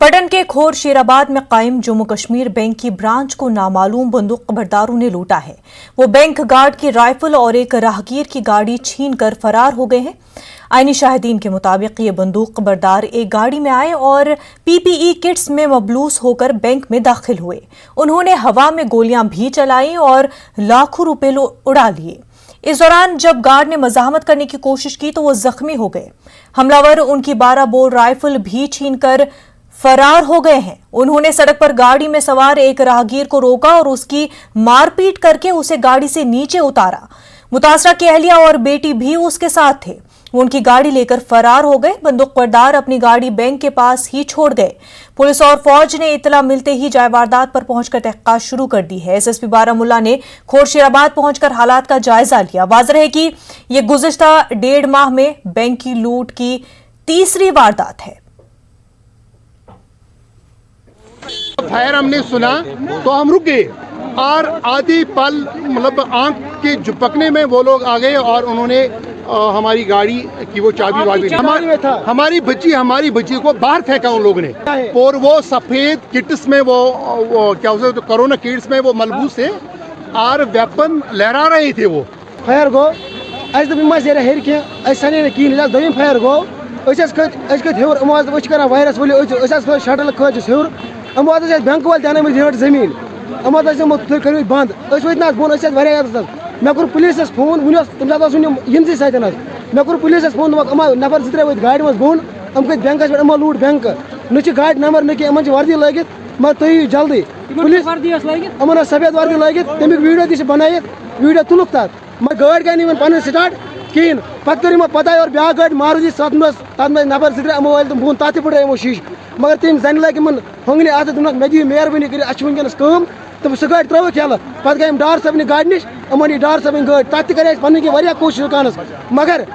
पटन के खोर शेराबाद में कायम जम्मू कश्मीर बैंक की ब्रांच को नामालूम बंदूक बरदारों ने लूटा है। वो बैंक गार्ड की राइफल और एक राहगीर की गाड़ी छीनकर फरार हो गए हैं। आईनी शाहिदीन के मुताबिक ये बंदूक बरदार एक गाड़ी में आए और पीपीई किट्स में मबलूस होकर बैंक में दाखिल हुए। उन्होंने हवा में गोलियां भी चलाई और लाखों रुपए उड़ा लिए। इस दौरान जब गार्ड ने मजाहमत करने की कोशिश की तो वो जख्मी हो गए। हमलावर उनकी 12 बोर राइफल भी छीनकर फरार हो गए हैं। उन्होंने सड़क पर गाड़ी में सवार एक राहगीर को रोका और उसकी मारपीट करके उसे गाड़ी से नीचे उतारा। मुतासरा की अहलिया और बेटी भी उसके साथ थे। वो उनकी गाड़ी लेकर फरार हो गए। बंदूक बरदार अपनी गाड़ी बैंक के पास ही छोड़ गए। पुलिस और फौज ने इतला मिलते ही जाए वारदात पर पहुंचकर तहकीकात शुरू कर दी है। एसएसपी बारामुल्ला ने खोर शेराबाद पहुंचकर हालात का जायजा लिया। वाज़ेह है कि यह गुज़िश्ता 1.5 माह में बैंक की लूट की तीसरी वारदात है। फायर हमने सुना तो हम रुक गए और आधी पल मतलब आंख के झपकने में वो लोग आ गए और उन्होंने हमारी गाड़ी की वो चाबी हमारी बच्ची को बाहर फेंका उन लोगों ने। और वो सफेद किट्स में वो क्या उसे तो कोरोना किट्स में वो मलबूस थे और वेपन लहरा रहे थे। वो फायर गो आज तो बिमा जेरा हेर के आज सने ने की दोम फायर गो कर वायरस वो शटल खज हेर बैंक वाल देने में हेट जमीन कर बंद वो बोन मे कोर पुलिस फोन वन तम इन सत मे कोर पुलिस फोन नफर त्रे वो गाड़ी मज बोन कत बैंक पे लूट बैंक न गाड़ी नंबर न कि वर्दी लगित मगर तुम जल्दी पुलिस अमन सफेद वर्दी लगित तमिक वीडियो दी बनाइए वीडियो तुलुक तक मगर गाड़ी गई वन पन स्टार्ट कहें पे कर पता और ब्या गाड़ी मारुति तथ नफर त्रे वाल तुम बोन तथ पड़ो शीश मगर तम जन लग होंगने आत दोनक मे दी मेहरबानी कर वनकस तब सह गाड़ी त्रोक हेल पे गई डार सबन गाड़ी निश अमन डार सबन गाड़ी तथ कर पन कोशिश रुकानस मगर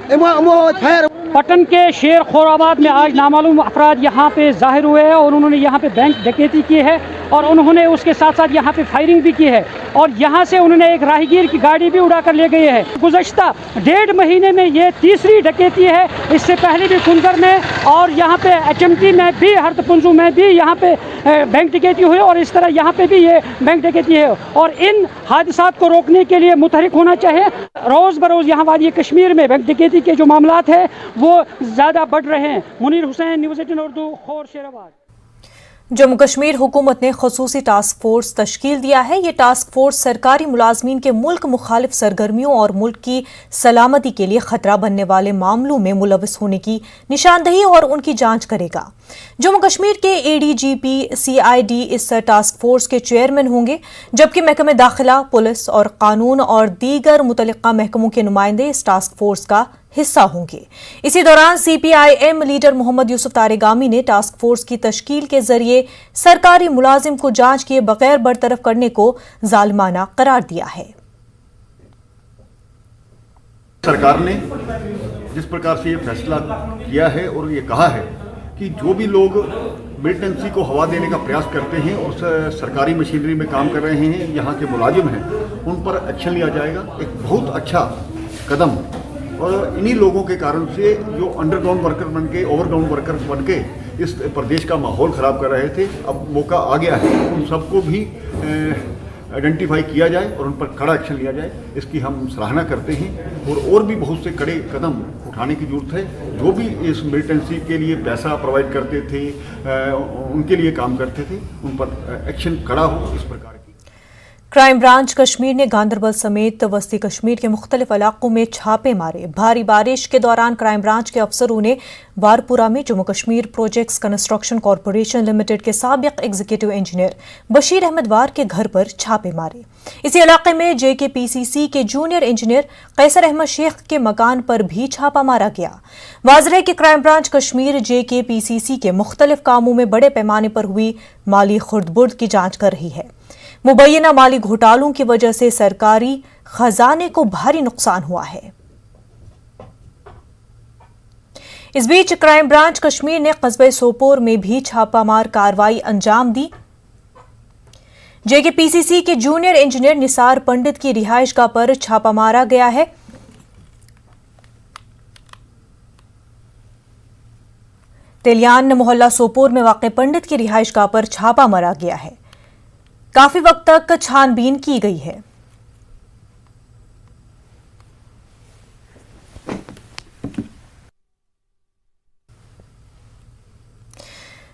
फायर। पटन के शेर खोराबाद में आज नामालूम अफराद यहाँ पे जाहिर हुए हैं और उन्होंने यहाँ पे बैंक डकैती की है और उन्होंने उसके साथ साथ यहाँ पे फायरिंग भी की है और यहाँ से उन्होंने एक राहगीर की गाड़ी भी उड़ा कर ले गए हैं। गुज़श्ता 1.5 महीने में ये तीसरी डकैती है। इससे पहले भी कुंजर में और यहाँ पे HMT में भी हरतपुंजू में भी यहाँ पे बैंक डकैती हुई और इस तरह यहाँ पे भी ये बैंक डकैती है और इन हादसात को रोकने के लिए मुतहरिक होना चाहिए। रोज़ बरोज़ यहाँ वादी कश्मीर में बैंक डकैती के जो मामलात है वो ज़्यादा बढ़ रहे हैं। मुनीर हुसैन, न्यूज़ 18 उर्दू, खोर शेराबाद। जम्मू कश्मीर हुकूमत ने खसूसी टास्क फोर्स तश्कील दिया है। ये टास्क फोर्स सरकारी मुलाजमीन के मुल्क मुखालिफ सरगर्मियों और मुल्क की सलामती के लिए खतरा बनने वाले मामलों में मुलविस होने की निशानदही और उनकी जांच करेगा। जम्मू कश्मीर के ADGP CID इस टास्क फोर्स के चेयरमैन होंगे, जबकि महकमे दाखिला, पुलिस और कानून और दीगर मुतल्लिका महकमों के नुमाइंदे इस टास्क फोर्स का हिस्सा होंगे। इसी दौरान CPIM लीडर मोहम्मद यूसुफ तारेगामी ने टास्क फोर्स की तश्कील के जरिए सरकारी मुलाजिम को जांच किए बगैर बरतरफ करने को जालिमाना करार दिया है। सरकार ने जिस प्रकार से ये फैसला किया है और ये कहा है कि जो भी लोग मिलिटेंसी को हवा देने का प्रयास करते हैं और सरकारी मशीनरी में काम कर रहे हैं, यहाँ के मुलाजिम हैं, उन पर एक्शन लिया जाएगा। एक बहुत अच्छा कदम और इन्हीं लोगों के कारण से जो अंडरग्राउंड वर्कर बन के ओवरग्राउंड वर्कर बन के इस प्रदेश का माहौल ख़राब कर रहे थे, अब मौका आ गया है उन सबको भी आइडेंटिफाई किया जाए और उन पर कड़ा एक्शन लिया जाए। इसकी हम सराहना करते हैं और भी बहुत से कड़े कदम उठाने की जरूरत है। जो भी इस मिलिटेंसी के लिए पैसा प्रोवाइड करते थे, उनके लिए काम करते थे, उन पर एक्शन कड़ा हो। इस प्रकार क्राइम ब्रांच कश्मीर ने गांदरबल समेत वस्ती कश्मीर के मुख्तलिफ इलाकों में छापे मारे। भारी बारिश के दौरान क्राइम ब्रांच के अफसरों ने वारपुरा में Jammu Kashmir projects construction corporation limited के साबिक एग्जीक्यूटिव इंजीनियर बशीर अहमद वार के घर पर छापे मारे। इसी इलाके में JKPCC के जूनियर इंजीनियर कैसर अहमद शेख के मकान पर भी छापा मारा गया। वाज़ेह है कि क्राइम ब्रांच कश्मीर JKPCC के मुख्तलिफ कामों में बड़े पैमाने पर हुई माली खुर्द-बुर्द की जांच कर रही है। मुबैना माली घोटालों की वजह से सरकारी खजाने को भारी नुकसान हुआ है। इस बीच क्राइम ब्रांच कश्मीर ने कस्बे सोपोर में भी छापामार कार्रवाई अंजाम दी। JKPCC के जूनियर इंजीनियर निसार पंडित की रिहाइशगाह पर छापा मारा गया है। तेलियान मोहल्ला सोपोर में वाक़ पंडित की रिहाइशगाह पर छापा मारा गया है। काफी वक्त तक छानबीन की गई है।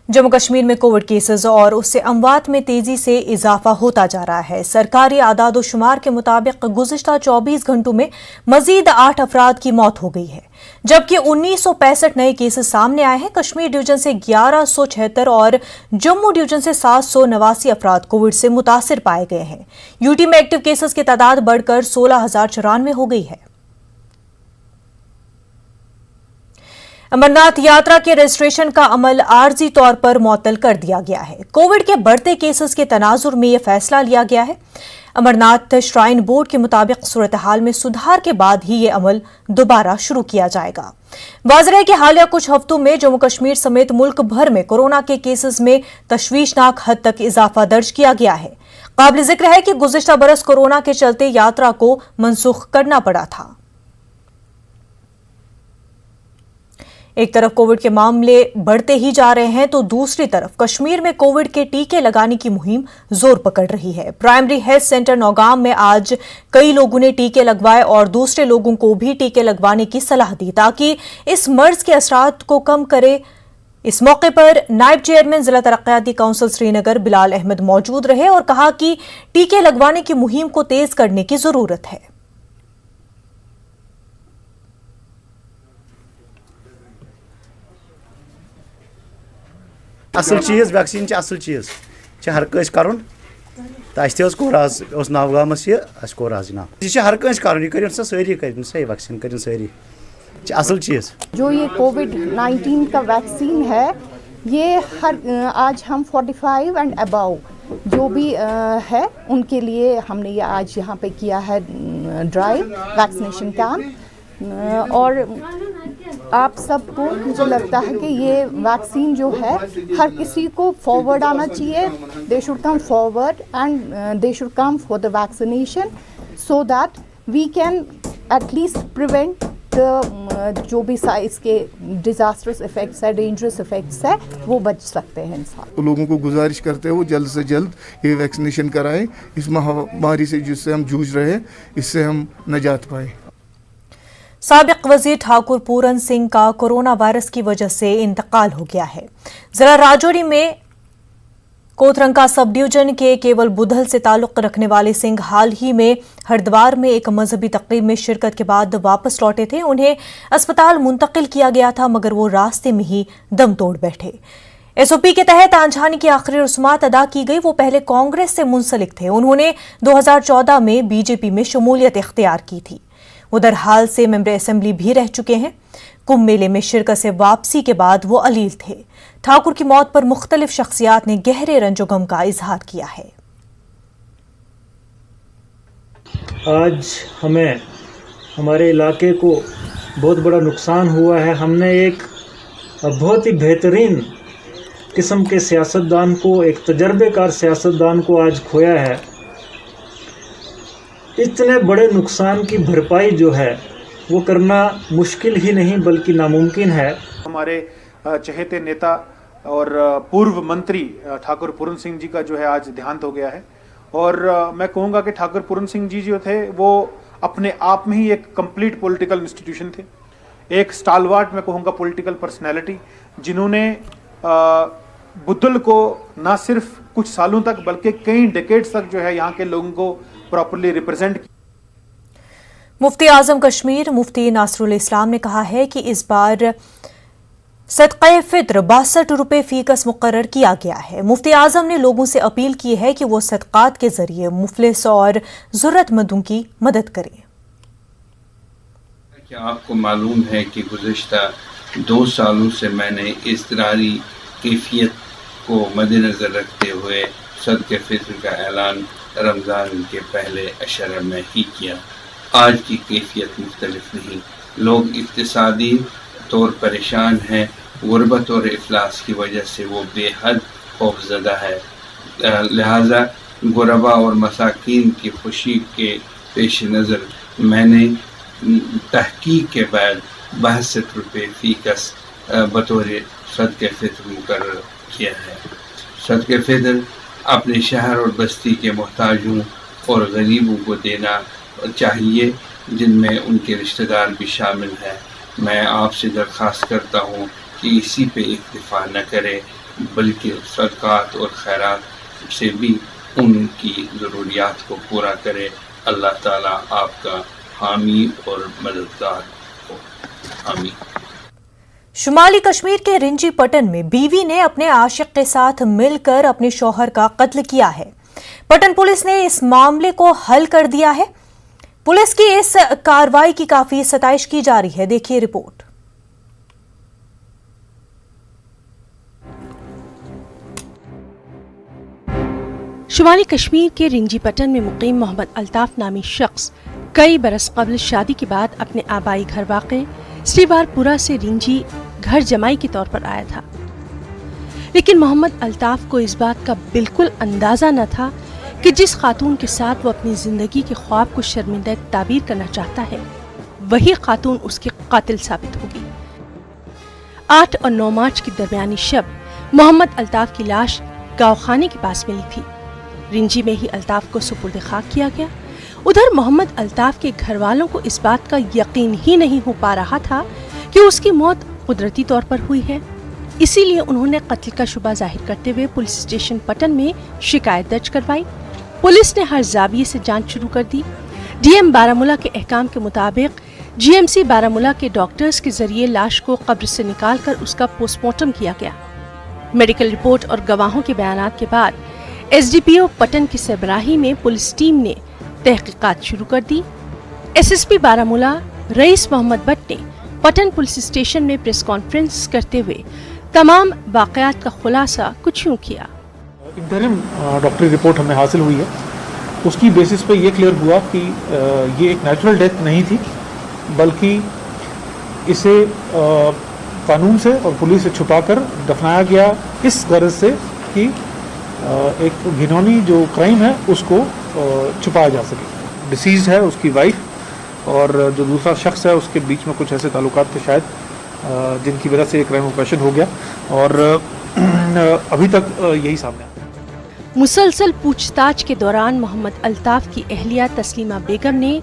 जम्मू कश्मीर में कोविड केसेस और उससे अमवात में तेजी से इजाफा होता जा रहा है। सरकारी आदाद-ओ-शुमार के मुताबिक गुज़िश्ता 24 घंटों में मजीद 8 अफराद की मौत हो गई है, जबकि 1965 नए केसेस सामने आए हैं। कश्मीर डिवीजन से 1176 और जम्मू डिवीजन से 789 अफराद कोविड से मुतासिर पाए गए हैं। यूटी में एक्टिव केसेस की तादाद बढ़कर 16,094 हो गई है। अमरनाथ यात्रा के रजिस्ट्रेशन का अमल आर्जी तौर पर मुअत्तल कर दिया गया है। कोविड के बढ़ते केसेस के तनाजुर में यह फैसला लिया गया है। अमरनाथ श्राइन बोर्ड के मुताबिक सूरत हाल में सुधार के बाद ही ये अमल दोबारा शुरू किया जाएगा। वाज़ेह है कि हालिया कुछ हफ्तों में जम्मू कश्मीर समेत मुल्क भर में कोरोना के केसेस में तशवीशनाक हद तक इजाफा दर्ज किया गया है। काबिल जिक्र है कि गुज़िश्ता बरस कोरोना के चलते यात्रा को मनसूख करना पड़ा था। एक तरफ कोविड के मामले बढ़ते ही जा रहे हैं तो दूसरी तरफ कश्मीर में कोविड के टीके लगाने की मुहिम जोर पकड़ रही है। प्राइमरी हेल्थ सेंटर नौगाम में आज कई लोगों ने टीके लगवाए और दूसरे लोगों को भी टीके लगवाने की सलाह दी ताकि इस मर्ज के असरात को कम करे। इस मौके पर नायब चेयरमैन जिला तरक्याती काउंसिल श्रीनगर बिलाल अहमद मौजूद रहे और कहा कि टीके लगवाने की मुहिम को तेज करने की जरूरत है। असल चीज़ वैक्सीन असल चीज़ हर कंस करुन तो अस कोर आज नवगामस यह कोर आज नाम यह हर कंस करुन यह कर सारी कर सही वैक्सीन कर सारी असल चीज़। जो ये कोविड-19 का वैक्सीन है ये हर आज हम 45 एंड अबव जो भी है उनके लिए हमने ये आज यहाँ पे किया है ड्राइव वैक्सीनेशन कैंप। और आप सबको मुझे लगता है कि ये वैक्सीन जो है हर किसी को फॉरवर्ड आना चाहिए। They should come forward and they should come for the vaccination so that we can at least prevent जो भी इसके डिजास्टर्स इफेक्ट्स है, डेंजरस इफेक्ट्स है, वो बच सकते हैं इंसान। लोगों को गुजारिश करते हैं वो जल्द से जल्द ये वैक्सीनेशन कराएं। इस महामारी से जिससे हम जूझ रहे हैं इससे हम निजात पाएं। साबिक वजीर ठाकुर पूरन सिंह का कोरोना वायरस की वजह से इंतकाल हो गया है। जिला राजौरी में कोतरंका सब डिवीजन के केवल बुधल से ताल्लुक रखने वाले सिंह हाल ही में हरिद्वार में एक मजहबी तकरीब में शिरकत के बाद वापस लौटे थे। उन्हें अस्पताल मुंतकिल किया गया था मगर वो रास्ते में ही दम तोड़ बैठे। एसओपी के तहत आंझानी की आखिरी रस्मात अदा की गई। वो पहले कांग्रेस से मुंसलिक थे। उन्होंने 2014 में बीजेपी में शमूलियत इख्तियार की थी। उधर हाल से मेंबर असेंबली भी रह चुके हैं। कुंभ मेले में शिरकत से वापसी के बाद वो अलील थे। ठाकुर की मौत पर मुख्तलिफ शख्सियात ने गहरे रंजो गम का इजहार किया है। आज हमें हमारे इलाके को बहुत बड़ा नुकसान हुआ है। हमने एक बहुत ही बेहतरीन किस्म के सियासतदान को, एक तजर्बेकार सियासतदान को आज खोया है। इतने बड़े नुकसान की भरपाई जो है वो करना मुश्किल ही नहीं बल्कि नामुमकिन है। हमारे चहेते नेता और पूर्व मंत्री ठाकुर पूरन सिंह जी का जो है आज देहांत हो गया है। और मैं कहूँगा कि ठाकुर पूरन सिंह जी जो थे वो अपने आप में ही एक कंप्लीट पॉलिटिकल इंस्टीट्यूशन थे, एक स्टालवार्ट मैं कहूँगा पॉलिटिकल पर्सनैलिटी, जिन्होंने बुद्धल को ना सिर्फ कुछ सालों तक बल्कि कई डेकेड्स तक जो है यहाँ के लोगों को प्रॉपर्ली रिप्रेजेंट किया। मुफ्ती आजम कश्मीर मुफ्ती नासरुल इस्लाम ने कहा है कि इस बार सदक़े फित्र 62 रुपये फीकस मुकर्रर किया गया है। मुफ्ती आजम ने लोगों से अपील की है कि वो सदक़ात के जरिए मुफलिस और ज़रूरतमंदों की मदद करें। क्या आपको मालूम है कि गुज़िश्ता 2 सालों से मैंने इज़्तिरारी कैफियत को मद्देनज़र रखते हुए सदक़े फित्र का ऐलान रमज़ान के पहले अशर में ही किया। आज की कैफियत मुख्तलिफ नहीं। लोग इक़्तिसादी तौर परेशान हैं। गुर्बत और इफलास की वजह से वो बेहद खौफज़दा है। लिहाजा गुरबा और मसाकीन की खुशी के पेश नज़र मैंने तहकीक के बाद 62 रुपये फीकस बतौर सदक़े फ़ितर मुकर्रर किया है। सदक़े फ़ितर अपने शहर और बस्ती के मोहताजों और गरीबों को देना चाहिए, जिनमें उनके रिश्तेदार भी शामिल हैं। मैं आपसे दरख्वास्त करता हूँ कि इसी पे इक्तिफा न करें, बल्कि सदक़ात और खैरात से भी उनकी ज़रूरियात को पूरा करें। अल्लाह ताला आपका हामी और मददगार हो। आमीन। शुमाली कश्मीर के रिंजी पटन में बीवी ने अपने आशिक के साथ मिलकर अपने शौहर का कत्ल किया है। पटन पुलिस ने इस मामले को हल कर दिया है। पुलिस की इस कार्रवाई की काफी सताइश की जा रही है। देखिए रिपोर्ट। शुमाली कश्मीर के रिंजी पटन में मुकीम मोहम्मद अल्ताफ नामी शख्स कई बरस कबल शादी के बाद अपने आबाई घर वाक़े श्रीवारपुरा से रिंजी घर जमाई के तौर पर आया था, लेकिन मोहम्मद अल्ताफ को इस बात का बिल्कुल अंदाज़ा न था कि जिस खातून के साथ वो अपनी ज़िंदगी के ख्वाब को शर्मिंदा ताबीर करना चाहता है, वही खातून उसकी कातिल साबित होगी। 8 और 9 मार्च की दरमियानी शब मोहम्मद अल्ताफ की लाश गाँवखाने के पास मिली थी। रिंजी में ही अल्ताफ को सुपुर्द खाक किया गया। उधर मोहम्मद अल्ताफ के घर वालों को इस बात का यकीन ही नहीं हो पा रहा था कि उसकी मौत कुदरती तौर पर हुई है, इसीलिए उन्होंने कत्ल का शुबा जाहिर करते हुए पुलिस स्टेशन पटन में शिकायत दर्ज करवाई। पुलिस ने हर जाविये से जांच शुरू कर दी। डीएम बारामूला के अहकाम के मुताबिक जीएमसी बारामूला के डॉक्टर्स के जरिए लाश को कब्र से निकालकर उसका पोस्टमार्टम किया गया। मेडिकल रिपोर्ट और गवाहों के बयानात के बाद एसडीपीओ पटन की सरबराही में पुलिस टीम ने तहकीकात शुरू कर दी। एसएसपी बारामूला रईस मोहम्मद भट्ट ने पटन पुलिस स्टेशन में प्रेस कॉन्फ्रेंस करते हुए तमाम वाक़यात का खुलासा कुछ यूँ किया। इंटरिम डॉक्टरी रिपोर्ट हमें हासिल हुई है, उसकी बेसिस पे ये क्लियर हुआ कि ये एक नेचुरल डेथ नहीं थी, बल्कि इसे कानून से और पुलिस से छुपाकर दफनाया गया इस गर्ज से कि एक घिनौनी जो क्राइम है उसको छुपाया जा सके। डिसीज है उसकी वाइफ और जो दूसरा शख्स है उसके बीच में कुछ ऐसे ताल्लुकात थे शायद जिनकी वजह से एक क्राइम ऑपरेशन हो गया और अभी तक यही सामने आया। मुसलसल पूछताछ के दौरान मोहम्मद अल्ताफ की अहलिया तस्लीमा बेगम ने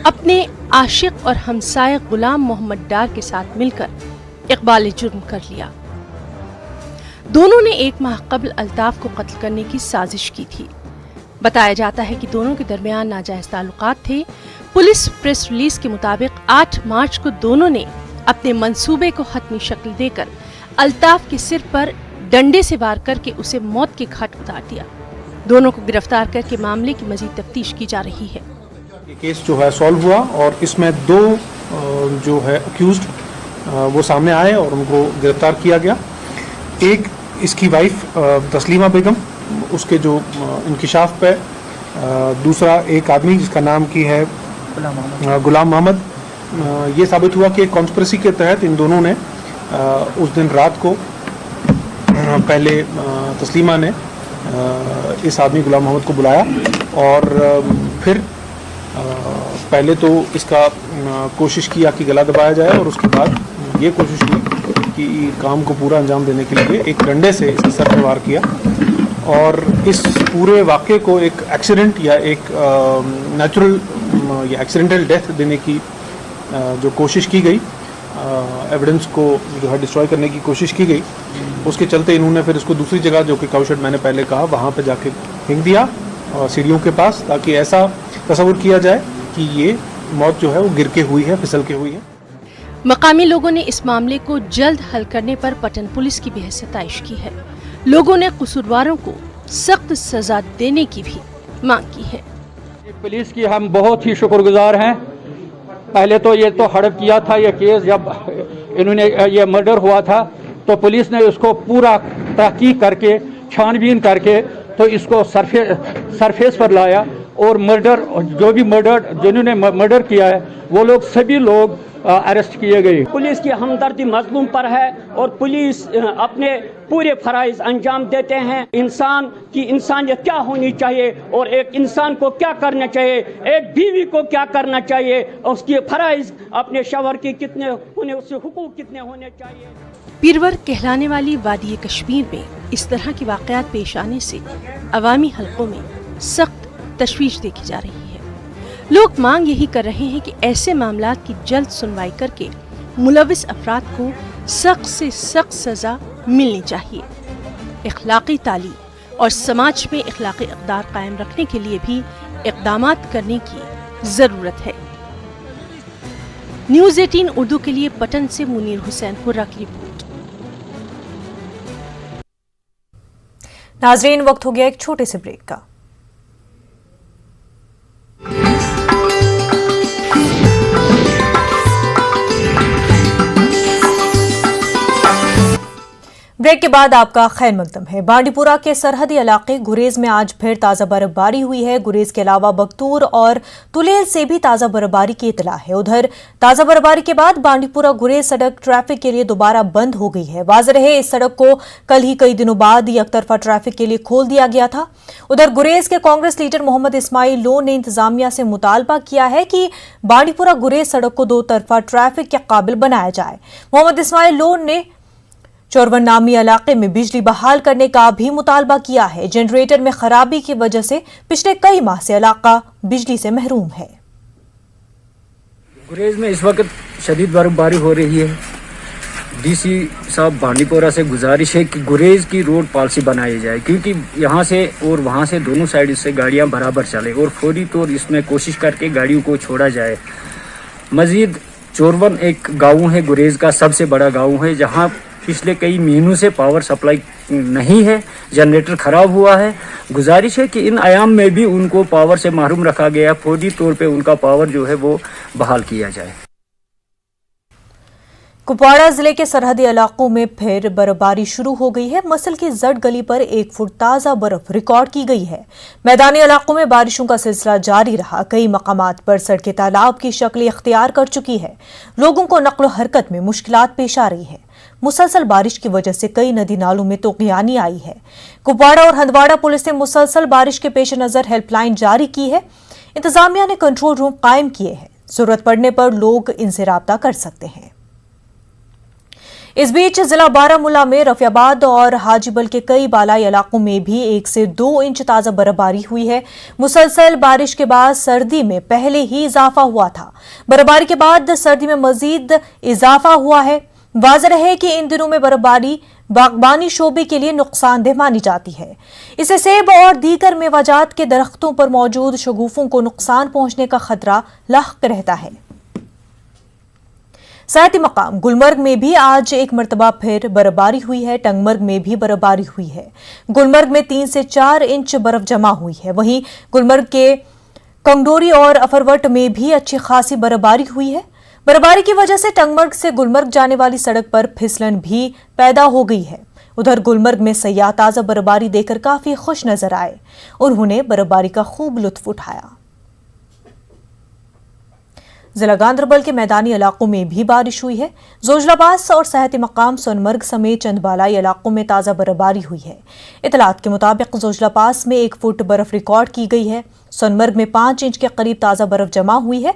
अपने आशिक और हमसाये गुलाम मोहम्मद डार के साथ मिलकर इकबाल जुर्म कर लिया। दोनों ने 1 माह कबल अल्ताफ को कत्ल करने की साजिश की थी। बताया जाता है कि दोनों के दरमियान नाजायज ताल्लुकात थे। पुलिस प्रेस रिलीज के मुताबिक 8 मार्च को दोनों ने अपने मंसूबे को हतमी शक्ल देकर अल्ताफ के सिर पर डंडे से वार करके उसे मौत के घाट उतार दिया। दोनों को गिरफ्तार करके मामले की मजीद तफ्तीश की जा रही है। ये केस जो है सॉल्व हुआ और इसमें 2 जो है अक्यूज्ड वो सामने आए और उनको गिरफ्तार किया गया। एक इसकी वाइफ तस्लीमा बेगम, उसके जो इंकिशाफ पे, दूसरा एक आदमी जिसका नाम की है गुलाम मोहम्मद। ये साबित हुआ कि एक कॉन्स्पिरेसी के तहत इन दोनों ने उस दिन रात को पहले तस्लीमा ने इस आदमी गुलाम मोहम्मद को बुलाया और फिर पहले तो इसका कोशिश किया कि गला दबाया जाए और उसके बाद ये कोशिश की कि काम को पूरा अंजाम देने के लिए एक डंडे से इसके सर पर वार किया और इस पूरे वाक़े को एक एक्सीडेंट या एक नेचुरल या एक्सीडेंटल डेथ देने की जो कोशिश की गई, एविडेंस को जो है डिस्ट्रॉय करने की कोशिश की गई, उसके चलते इन्होंने फिर इसको दूसरी जगह जो कि काउशेड मैंने पहले कहा वहाँ पे जाके फेंक दिया सीढ़ियों के पास, ताकि ऐसा तस्वुर किया जाए कि ये मौत जो है वो गिर के हुई है, फिसल के हुई है। मकामी लोगों ने इस मामले को जल्द हल करने पर पटन पुलिस की बेहद सताइश की है। लोगों ने कसूरवारों को सख्त सजा देने की भी मांग की है। पुलिस की हम बहुत ही शुक्रगुजार हैं। पहले तो ये तो हड़प किया था ये केस, जब इन्होंने ये मर्डर हुआ था तो पुलिस ने उसको पूरा तहकीक करके छानबीन करके तो इसको सरफेस पर लाया और मर्डर जो भी जिन्होंने मर्डर किया है वो लोग सभी लोग अरेस्ट किए गए। पुलिस की हमदर्दी मजलूम पर है और पुलिस अपने पूरे फराइज अंजाम देते हैं। इंसान की इंसानियत क्या होनी चाहिए और एक इंसान को क्या करना चाहिए, एक बीवी को क्या करना चाहिए, उसके फराइज अपने शौहर के कितने होने, उसके हुकूक कितने होने चाहिए। पिरवर कहलाने वाली वादी कश्मीर में इस तरह के वाक़यात पेश आने से अवामी हलकों में सख्त तशवीश देखी जा रही है। लोग मांग यही कर रहे हैं कि ऐसे मामलात की जल्द सुनवाई करके मुलविस अफराद को सख्त से सख्त सज़ा मिलनी चाहिए। इखलाकी तालीम और समाज में इखलाकी इक़दार कायम रखने के लिए भी इक़दामात करने की ज़रूरत है। न्यूज़ 18 उर्दू के लिए पटन से मुनीर हुसैन हुर्रा की रिपोर्ट। नाजरीन, वक्त हो गया एक छोटे से ब्रेक का। ब्रेक के बाद आपका खैर मकदम है। बांडीपुरा के सरहदी इलाके गुरेज में आज फिर ताज़ा बर्फबारी हुई है। गुरेज के अलावा बख्तूर और तुलेल से भी ताज़ा बर्फबारी की इतला है। उधर ताज़ा बर्फबारी के बाद बांडीपुरा गुरेज सड़क ट्रैफिक के लिए दोबारा बंद हो गई है। वाज़ेह रहे, इस सड़क को कल ही कई दिनों बाद यकतरफा ट्रैफिक के लिए खोल दिया गया था। उधर गुरेज के कांग्रेस लीडर मोहम्मद इस्माइल लोन ने इंतजामिया से मुतालबा किया है कि बांडीपुरा गुरेज सड़क को दो तरफा ट्रैफिक के काबिल बनाया जाए। मोहम्मद इस्माइल लोन ने चोरवन नामी इलाके में बिजली बहाल करने का भी मुतालबा किया है। जनरेटर में खराबी की वजह से पिछले कई माह से इलाका बिजली से महरूम है। गुरेज में इस वक्त शदीद बर्फबारी हो रही है। डीसी साहब बांडीपोरा से गुजारिश है कि गुरेज की रोड पॉलिसी बनाई जाए, क्योंकि यहाँ से और वहाँ से दोनों साइड से गाड़ियाँ बराबर चले और फौरी तौर इसमें कोशिश करके गाड़ियों को छोड़ा जाए। मजीद चोरवन एक गाँव है, गुरेज का सबसे बड़ा गाँव है, जहाँ पिछले कई महीनों से पावर सप्लाई नहीं है, जनरेटर खराब हुआ है। गुजारिश है कि इन आयाम में भी उनको पावर से महरूम रखा गया, फौरी तौर पे उनका पावर जो है वो बहाल किया जाए। कुपवाड़ा जिले के सरहदी इलाकों में फिर बर्फबारी शुरू हो गई है। मसल की जट गली पर 1 फुट ताज़ा बर्फ रिकॉर्ड की गई है। मैदानी इलाकों में बारिशों का सिलसिला जारी रहा। कई मकामात पर सड़कें तालाब की शक्ल इख्तियार कर चुकी है। लोगों को नक्लो हरकत में मुश्किलात पेश आ रही है। मुसलसल बारिश की वजह से कई नदी नालों में तूफ़ानी आई है। कुपवाड़ा और हंदवाड़ा पुलिस ने मुसलसल बारिश के पेश नज़र हेल्पलाइन जारी की है। इंतजामिया ने कंट्रोल रूम कायम किए हैं। जरूरत पड़ने पर लोग इनसे राब्ता कर सकते हैं। इस बीच जिला बारामूला में रफियाबाद और हाजीबल के कई बालाई इलाकों में भी 1 से 2 इंच ताज़ा बर्फबारी हुई है। मुसलसल बारिश के बाद सर्दी में पहले ही इजाफा हुआ था। बर्फबारी के बाद सर्दी में मजीद इजाफा हुआ है। वाज़ेह रहे कि इन दिनों में बर्फबारी बागबानी शोबे के लिए नुकसानदेह मानी जाती है। इससे सेब और दीगर मेवाजात के दरख्तों पर मौजूद शगुफों को नुकसान पहुंचने का खतरा लाक रहता है। सयाती मकाम गुलमर्ग में भी आज एक मरतबा फिर बर्फबारी हुई है। टंगमर्ग में भी बर्फबारी हुई है। गुलमर्ग में 3 से 4 इंच बर्फ जमा हुई है। वहीं गुलमर्ग के कंगडोरी और अफरवट में भी अच्छी खासी बर्फबारी हुई है। बर्फबारी की वजह से टंगमर्ग से गुलमर्ग जाने वाली सड़क पर फिसलन भी पैदा हो गई है। उधर गुलमर्ग में सयाह ताज़ा बर्फबारी देखकर काफी खुश नजर आए। उन्होंने बर्फबारी का खूब लुत्फ उठाया। जिला गांदरबल के मैदानी इलाकों में भी बारिश हुई है। जोजलाबास और सयाती मकाम सोनमर्ग समेत चंद बालाई इलाकों में ताज़ा बर्फबारी हुई है। इतलात के मुताबिक जोजलाबास में 1 फुट बर्फ रिकॉर्ड की गई है। सोनमर्ग में 5 इंच के करीब ताज़ा बर्फ जमा हुई है।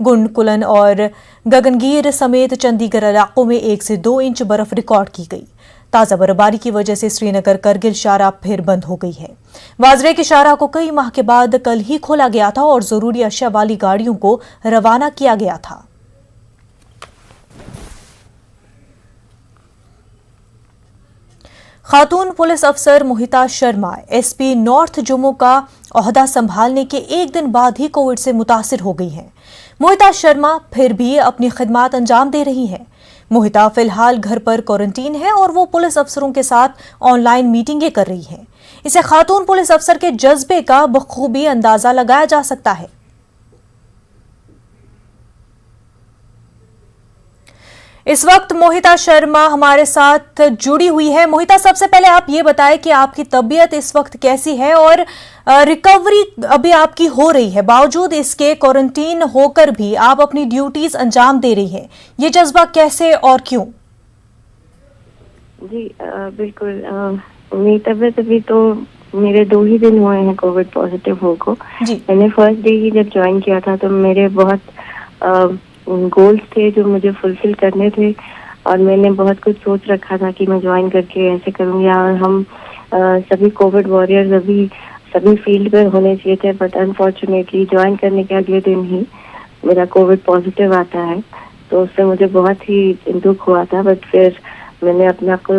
गुंड, कुलन और गगनगीर समेत चंद दीगर इलाकों में 1 से 2 इंच बर्फ रिकॉर्ड की गई। ताज़ा बर्फबारी की वजह से श्रीनगर करगिल शाहराह फिर बंद हो गई है। वाजरे के शाहराह को कई माह के बाद कल ही खोला गया था और जरूरी अशिया वाली गाड़ियों को रवाना किया गया था। खातून पुलिस अफसर मोहिता शर्मा एसपी नॉर्थ जम्मू का ओहदा संभालने के एक दिन बाद ही कोविड से मुतासिर हो गई हैं। मोहिता शर्मा फिर भी अपनी खिदमात अंजाम दे रही हैं। मोहिता फिलहाल घर पर क्वारंटीन है और वो पुलिस अफसरों के साथ ऑनलाइन मीटिंगें कर रही हैं। इसे खातून पुलिस अफसर के जज्बे का बखूबी अंदाजा लगाया जा सकता है। इस वक्त मोहिता शर्मा हमारे साथ जुड़ी हुई है। मोहिता, सबसे पहले आप ये बताएं कि आपकी तबीयत इस वक्त कैसी है और रिकवरी अभी आपकी हो रही है, बावजूद इसके क्वारंटीन होकर भी आप अपनी ड्यूटीज अंजाम दे रही हैं। ये जज्बा कैसे और क्यों? जी बिल्कुल, मेरी तबीयत अभी तो मेरे 2 ही दिन हुए हैं कोविड पॉजिटिव हो को। मैंने फर्स्ट डे ही जब ज्वाइन किया था तो मेरे बहुत गोल्स थे जो मुझे फुलफिल करने थे। اور میں نے بہت کچھ سوچ رکھا تھا کہ میں جوائن کر کے ایسے کروں گی، اور ہم سبھی کووڈ واریئرز ابھی سبھی فیلڈ پہ ہونے چاہیے تھے، بٹ انفارچونیٹلی جوائن کرنے کے اگلے دن ہی میرا کووڈ پازیٹیو آتا ہے، تو اس سے مجھے بہت ہی دکھ ہوا تھا. بٹ پھر میں نے اپنا کو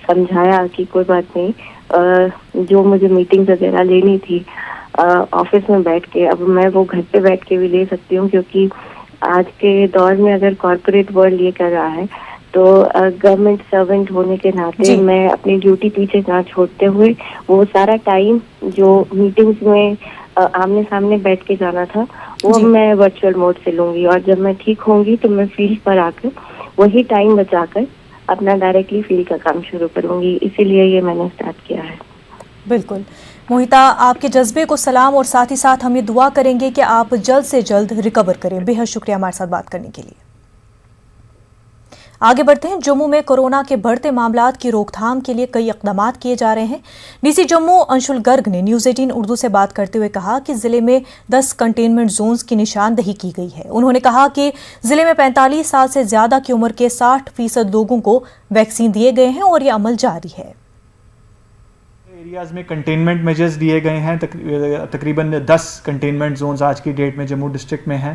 سمجھایا کہ کوئی بات نہیں، جو مجھے میٹنگ وغیرہ لینی تھی آفس میں بیٹھ کے، اب میں وہ گھر پہ بیٹھ کے بھی لے سکتی ہوں، کیونکہ آج کے دور میں اگر کارپوریٹ ورلڈ یہ کر رہا ہے تو گورنمنٹ سروینٹ ہونے کے ناطے میں اپنی ڈیوٹی پیچھے نہ چھوڑتے ہوئے وہ سارا ٹائم جو میٹنگز میں آمنے سامنے بیٹھ کے جانا تھا وہ میں ورچوئل موڈ سے لوں گی، اور جب میں ٹھیک ہوں گی تو میں فیلڈ پر آ کر وہی ٹائم بچا کر اپنا ڈائریکٹلی فیلڈ کا کام شروع کروں گی. اسی لیے یہ میں نے اسٹارٹ کیا ہے. بالکل موہتا، آپ کے جذبے کو سلام، اور ساتھ ہی ساتھ ہم یہ دعا کریں گے کہ آپ جلد سے جلد ریکور کریں. بے حد شکریہ ہمارے ساتھ بات کرنے کے لیے. آگے بڑھتے ہیں. جموں میں کورونا کے بڑھتے معاملات کی روک تھام کے لیے کئی اقدامات کیے جا رہے ہیں. ڈی سی جموں انشل گرگ نے نیوز 18 اردو سے بات کرتے ہوئے کہا کہ ضلع میں 10 کنٹینمنٹ زونز کی نشاندہی کی گئی ہے. انہوں نے کہا کہ ضلع میں 45 سال سے زیادہ کی عمر کے 60% لوگوں کو ویکسین دیے گئے ہیں اور یہ عمل جاری ہے. ایریاز میں کنٹینمنٹ میجرز دیے گئے ہیں. تقریباً 10 کنٹینمنٹ زونز آج کی ڈیٹ میں جموں ڈسٹرکٹ میں ہیں.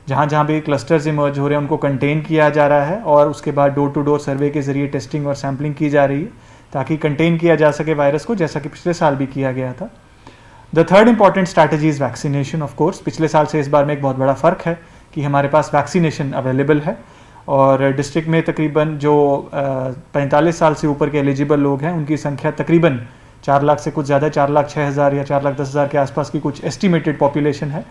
جہاں جہاں بھی کلسٹرز ایمرج ہو رہے ہیں ان کو کنٹین کیا جا رہا ہے، اور اس کے بعد ڈور ٹو ڈور سروے کے ذریعے ٹیسٹنگ اور سیمپلنگ کی جا رہی ہے تاکہ کنٹین کیا جا سکے وائرس کو، جیسا کہ پچھلے سال بھی کیا گیا تھا. The third important strategy is vaccination. Of course پچھلے سال سے اس بار میں ایک بہت بڑا فرق ہے کہ ہمارے پاس ویکسینیشن اویلیبل ہے، اور ڈسٹرکٹ میں تقریباً جو 45 سال سے اوپر کے ایلیجیبل لوگ ہیں ان کی سنکھیا تقریباً 4 لاکھ سے کچھ زیادہ، 4,06,000 یا 4,10,000 کے آس پاس کی کچھ ایسٹیمیٹڈ پاپولیشن ہے،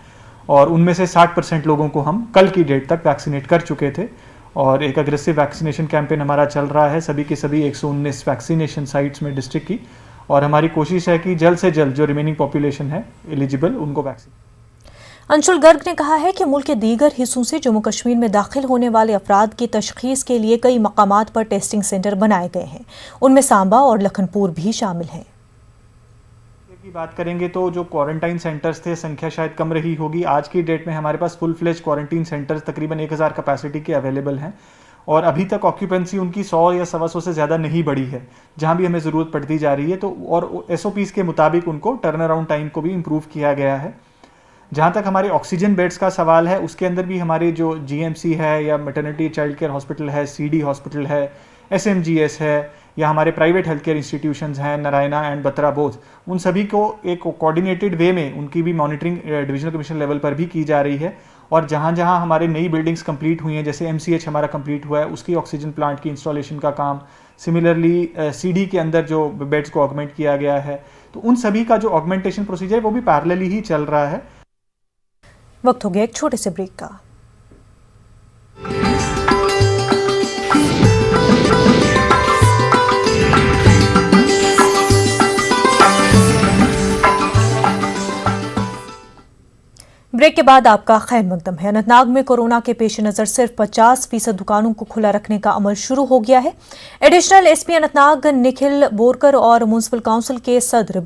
اور ان میں سے 60% لوگوں کو ہم کل کی ڈیٹ تک ویکسینیٹ کر چکے تھے. اور ایک اگریسو ویکسینیشن کیمپین ہمارا چل رہا ہے سبھی کی سبھی 119 ویکسینیشن سائٹس میں ڈسٹرکٹ کی، اور ہماری کوشش ہے کہ جلد سے جلد جو ریمیننگ پاپولیشن ہے ایلیجیبل ان کو ویکسین. انشل گرگ نے کہا ہے کہ ملک کے دیگر حصوں سے جموں کشمیر میں داخل ہونے والے افراد کی تشخیص کے لیے کئی مقامات پر ٹیسٹنگ سینٹر بنائے گئے ہیں. ان میں سانبا اور لکھن پور بھی شامل ہیں. کی بات کریں گے تو جو کوارنٹائن سینٹرز تھے سنکھیا شاید کم رہی ہوگی. آج کی ڈیٹ میں ہمارے پاس فل فلیج کوارنٹائن سینٹرز تقریباً 1000 کیپیسٹی کے اویلیبل ہیں، اور ابھی تک آکیوپینسی ان کی 100 یا 125 سے زیادہ نہیں بڑھی ہے. جہاں بھی ہمیں ضرورت پڑتی جا رہی ہے تو اور SOPs کے مطابق ان کو ٹرن اراؤنڈ ٹائم کو بھی امپروو کیا گیا ہے. جہاں تک ہمارے آکسیجن بیڈز کا سوال ہے اس کے اندر بھی ہمارے جو GMC ہے یا میٹرنٹی چائلڈ کیئر ہاسپٹل ہے، CD ہاسپٹل ہے، SMGS ہے، یا ہمارے پرائیویٹ ہیلتھ کیئر انسٹیٹیوشنز ہیں نرائنا اینڈ بترا بوتھ، ان سبھی کو ایک کوآرڈینیٹڈ وے میں ان کی بھی مانیٹرنگ ڈویژنل کمیشن لیول پر بھی کی جا رہی ہے. اور جہاں جہاں ہمارے نئی بلڈنگز کمپلیٹ ہوئی ہیں، جیسے MCH ہمارا کمپلیٹ ہوا ہے، اس کی آکسیجن پلانٹ کی انسٹالیشن کا کام، سملرلی CD کے اندر جو بیڈز کو آگمنٹ کیا گیا ہے، تو ان سبھی کا جو آگمنٹیشن پروسیجر ہے وہ بھی پیرللی ہی چل رہا ہے. وقت ہو گیا ایک چھوٹے سے بریک کا. بریک کے بعد آپ کا خیر مقدم ہے. اننت ناگ میں کورونا کے پیش نظر صرف 50% دکانوں کو کھلا رکھنے کا عمل شروع ہو گیا ہے. ایڈیشنل SP اننت ناگ نکھل بورکر اور میونسپل کونسل کے صدر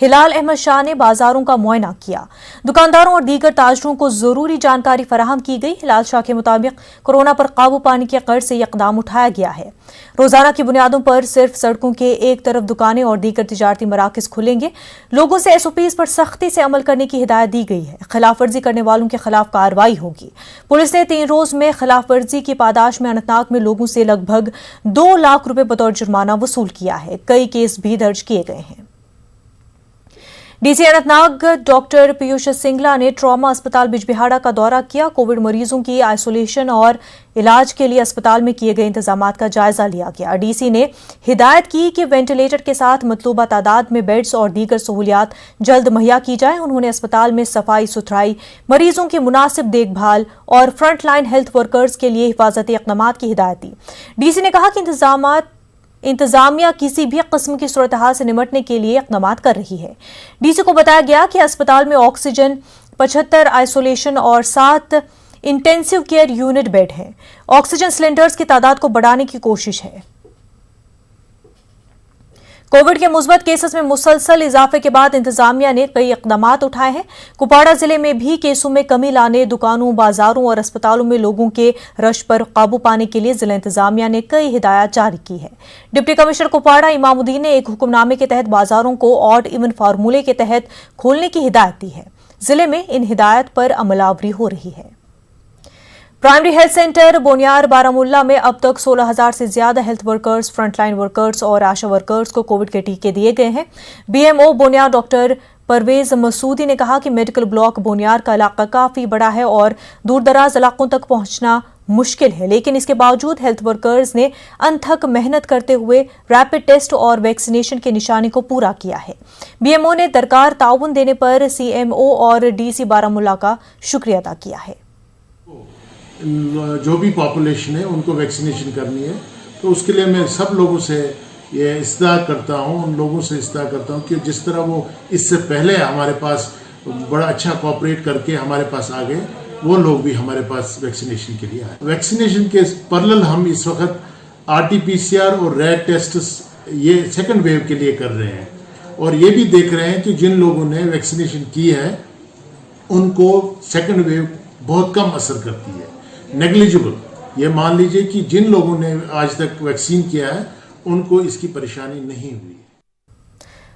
ہلال احمد شاہ نے بازاروں کا معائنہ کیا. دکانداروں اور دیگر تاجروں کو ضروری جانکاری فراہم کی گئی. ہلال شاہ کے مطابق کورونا پر قابو پانے کے غرض سے یہ اقدام اٹھایا گیا ہے. روزانہ کی بنیادوں پر صرف سڑکوں کے ایک طرف دکانیں اور دیگر تجارتی مراکز کھلیں گے. لوگوں سے SOPs پر سختی سے عمل کرنے کی ہدایت دی گئی ہے. خلاف ورزی کرنے والوں کے خلاف کارروائی ہوگی. پولیس نے 3 روز میں خلاف ورزی کی پاداش میں اننت ناگ میں لوگوں سے لگ بھگ 2 لاکھ روپے بطور جرمانہ وصول کیا ہے. کئی کیس بھی درج کیے گئے ہیں. D C Anant Nag doctor Piyush سنگلا نے ٹراما اسپتال بجبہاڑا کا دورہ کیا. کووڈ مریضوں کی آئسولیشن اور علاج کے لیے اسپتال میں کیے گئے انتظامات کا جائزہ لیا گیا. ڈی سی نے ہدایت کی کہ وینٹیلیٹر کے ساتھ مطلوبہ تعداد میں بیڈز اور دیگر سہولیات جلد مہیا کی جائیں. انہوں نے اسپتال میں صفائی ستھرائی، مریضوں کی مناسب دیکھ بھال اور فرنٹ لائن ہیلتھ ورکرز کے لیے حفاظتی اقدامات کی ہدایت دی. ڈی سی نے کہا کہ انتظامیہ کسی بھی قسم کی صورتحال سے نمٹنے کے لیے اقدامات کر رہی ہے. ڈی سی کو بتایا گیا کہ اسپتال میں آکسیجن 75 آئسولیشن اور 7 انٹینسیو کیئر یونٹ بیڈ ہیں. آکسیجن سلنڈرز کی تعداد کو بڑھانے کی کوشش ہے. कोविड के मुस्बत केसेस में मुसलसल इजाफे के बाद इंतजामिया ने कई इकदामात उठाए हैं। कुपवाड़ा जिले में भी केसों में कमी लाने, दुकानों, बाजारों और अस्पतालों में लोगों के रश पर काबू पाने के लिए जिला इंतजामिया ने कई हिदायत जारी की है। डिप्टी कमिश्नर कुपवाड़ा इमामुद्दीन ने एक हुक्मनामे के तहत बाजारों को ऑड इवन फार्मूले के तहत खोलने की हिदायत दी है। जिले में इन हिदायत पर अमलावरी हो रही है। Primary health centre Boniyar Baramulla में अब तक 16,000 से ज्यादा हेल्थ वर्कर्स, फ्रंटलाइन वर्कर्स और आशा वर्कर्स को कोविड के टीके दिए गए हैं। बीएमओ बोनियार डॉक्टर परवेज मसूदी ने कहा कि मेडिकल ब्लॉक बोनियार का इलाका काफी बड़ा है और दूर दराज इलाकों तक पहुंचना मुश्किल है, लेकिन इसके बावजूद हेल्थ वर्कर्स ने अनथक मेहनत करते हुए रैपिड टेस्ट और वैक्सीनेशन के निशाने को पूरा किया है। बीएमओ ने दरकार ताउन देने पर सीएमओ और डीसी बारामुल्ला का शुक्रिया अदा किया है। जो भी पॉपुलेशन है उनको वैक्सीनेशन करनी है, तो उसके लिए मैं सब लोगों से ये इस्तदा करता हूँ, उन लोगों से इस्तदा करता हूँ कि जिस तरह वो इससे पहले हमारे पास बड़ा अच्छा कोऑपरेट करके हमारे पास आ गए, वो लोग भी हमारे पास वैक्सीनेशन के लिए आए। वैक्सीनेशन के पैरेलल हम इस वक्त RT-PCR और रैट टेस्ट ये सेकंड वेव के लिए कर रहे हैं, और ये भी देख रहे हैं कि जिन लोगों ने वैक्सीनेशन की है उनको सेकंड वेव बहुत कम असर करती है, नेग्लिजिबल। ये मान लीजिए कि जिन लोगों ने आज तक वैक्सीन किया है उनको इसकी परेशानी नहीं हुई।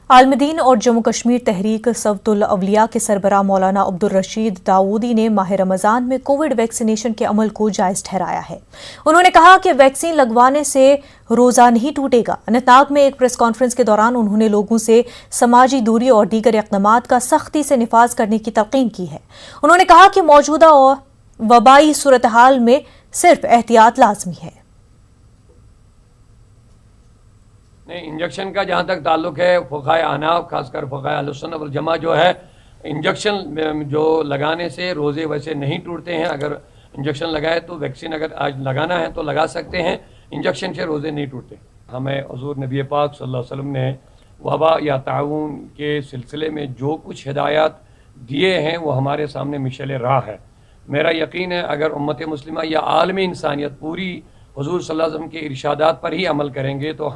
आलमदीन और जम्मू कश्मीर तहरीक सवतुल अवलिया के सरबराह मौलाना अब्दुल रशीद दाऊदी ने माह रमज़ान में कोविड वैक्सीनेशन के अमल को जायज़ ठहराया है। उन्होंने कहा कि वैक्सीन लगवाने से रोज़ा नहीं टूटेगा। अनंतनाग में एक प्रेस कॉन्फ्रेंस के दौरान उन्होंने लोगों से समाजी दूरी और दीगर इक़दामात का सख्ती से निफाज करने की तलक़ीन की है। उन्होंने कहा कि मौजूदा और वबाई सूरत हाल में सिर्फ एहतियात लाजमी है। नहीं, इंजेक्शन का जहाँ तक ताल्लुक है, फ़ुक़हाए अहनाफ़ खासकर फ़ुक़हाए अहले सुन्नत वल जमा जो है, इंजेक्शन जो लगाने से रोज़े वैसे नहीं टूटते हैं। अगर इंजेक्शन लगाए तो वैक्सीन अगर आज लगाना है तो लगा सकते हैं, इंजेक्शन से रोज़े नहीं टूटते। हमें हुज़ूर नबी पाक सल्लल्लाहु अलैहि वसल्लम ने वबा या ताउन के सिलसिले में जो कुछ हिदायत दिए हैं वो हमारे सामने मिशल राह है। मेरा यकीन है अगर उम्मत मुस्लिमा या आलमी इंसानियत पूरी हुज़ूर सल्लल्लाहु अलैहि वसल्लम के इरशादात पर ही अमल करेंगे तो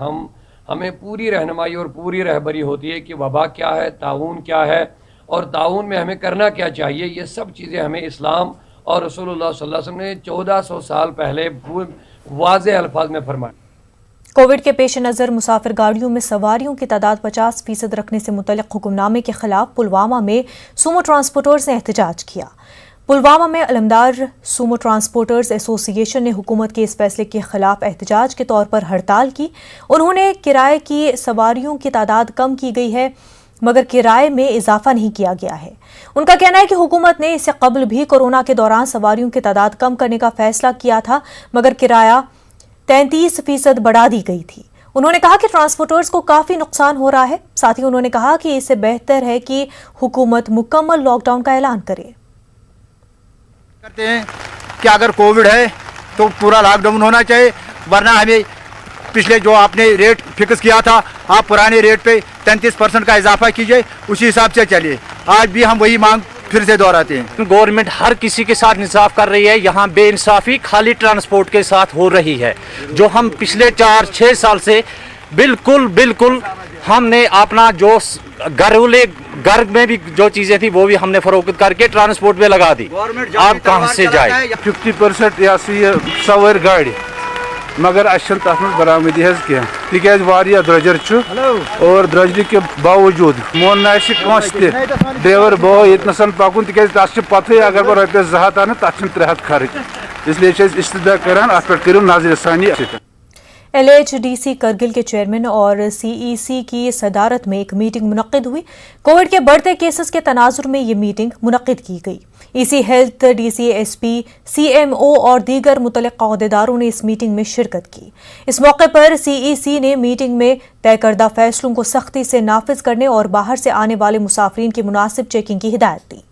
हमें पूरी रहनुमाई और पूरी रहबरी होती है कि वबा क्या है, ताउन क्या है और ताउन में हमें करना क्या चाहिए। ये सब चीज़ें हमें इस्लाम और रसूलुल्लाह सल्लल्लाहु अलैहि वसल्लम ने 1400 साल पहले वाज़ेह अल्फाज में फरमाया। कोविड के पेश नज़र मुसाफिर गाड़ियों में सवारियों की तादाद 50% रखने से मुतल्लिक़ हुक्मनामे के खिलाफ पुलवामा में सूमो ट्रांसपोर्टर्स ने एहतजाज किया। पुलवामा में अलमदार सूमो ट्रांसपोर्टर्स एसोसिएशन ने हुकूमत के इस फैसले के खिलाफ एहतजाज के तौर पर हड़ताल की। उन्होंने किराए की सवारियों की तादाद कम की गई है मगर किराए में इजाफा नहीं किया गया है। उनका कहना है कि हुकूमत ने इससे कबल भी कोरोना के दौरान सवारियों की तादाद कम करने का फैसला किया था मगर किराया 33% बढ़ा दी गई थी। उन्होंने कहा कि ट्रांसपोर्टर्स को काफ़ी नुकसान हो रहा है। साथ ही उन्होंने कहा कि इससे बेहतर है कि हुकूमत मुकम्मल लॉकडाउन का ऐलान करे। करते हैं कि अगर कोविड है तो पूरा लॉकडाउन होना चाहिए, वरना हमें पिछले जो आपने रेट फिक्स किया था आप पुराने रेट पे 33% का इजाफा कीजिए, उसी हिसाब से चलिए। आज भी हम वही मांग फिर से दोहराते हैं। गवर्नमेंट हर किसी के साथ इंसाफ कर रही है, यहाँ बेइंसाफी खाली ट्रांसपोर्ट के साथ हो रही है। जो हम पिछले 4-6 साल से बिल्कुल हमने अपना जो घर में भी जो चीजें थी वो भी हमने फरोख्त करके ट्रांसपोर्ट में लगा दी। आप कहाँ से जाए 50% यह सवार गाड़ी मगर असल तथ बरामदी क्या द्रजर और द्रजर के बावजूद मोन ड्राइवर बो ये पकुन तक पत अगर बह रपस 2 हथ अन तथ 3 हथ खर्च, इसलिए इस्तदा करान अत पे करो नजर सानी। LHDC करगिल के चेयरमैन और CEC की सदारत में एक मीटिंग मुनक्किद हुई। कोविड के बढ़ते केसेस के तनाजुर में ये मीटिंग मुनक्किद की गई। EC health, DC, SP, CMO और दीगर मुतल्लिक़ अहदेदारों ने इस मीटिंग में शिरकत की। इस मौके पर CEC ने मीटिंग में तय करदा फैसलों को सख्ती से नाफिज करने और बाहर से आने वाले मुसाफिरीन की मुनासिब चेकिंग की हिदायत दी।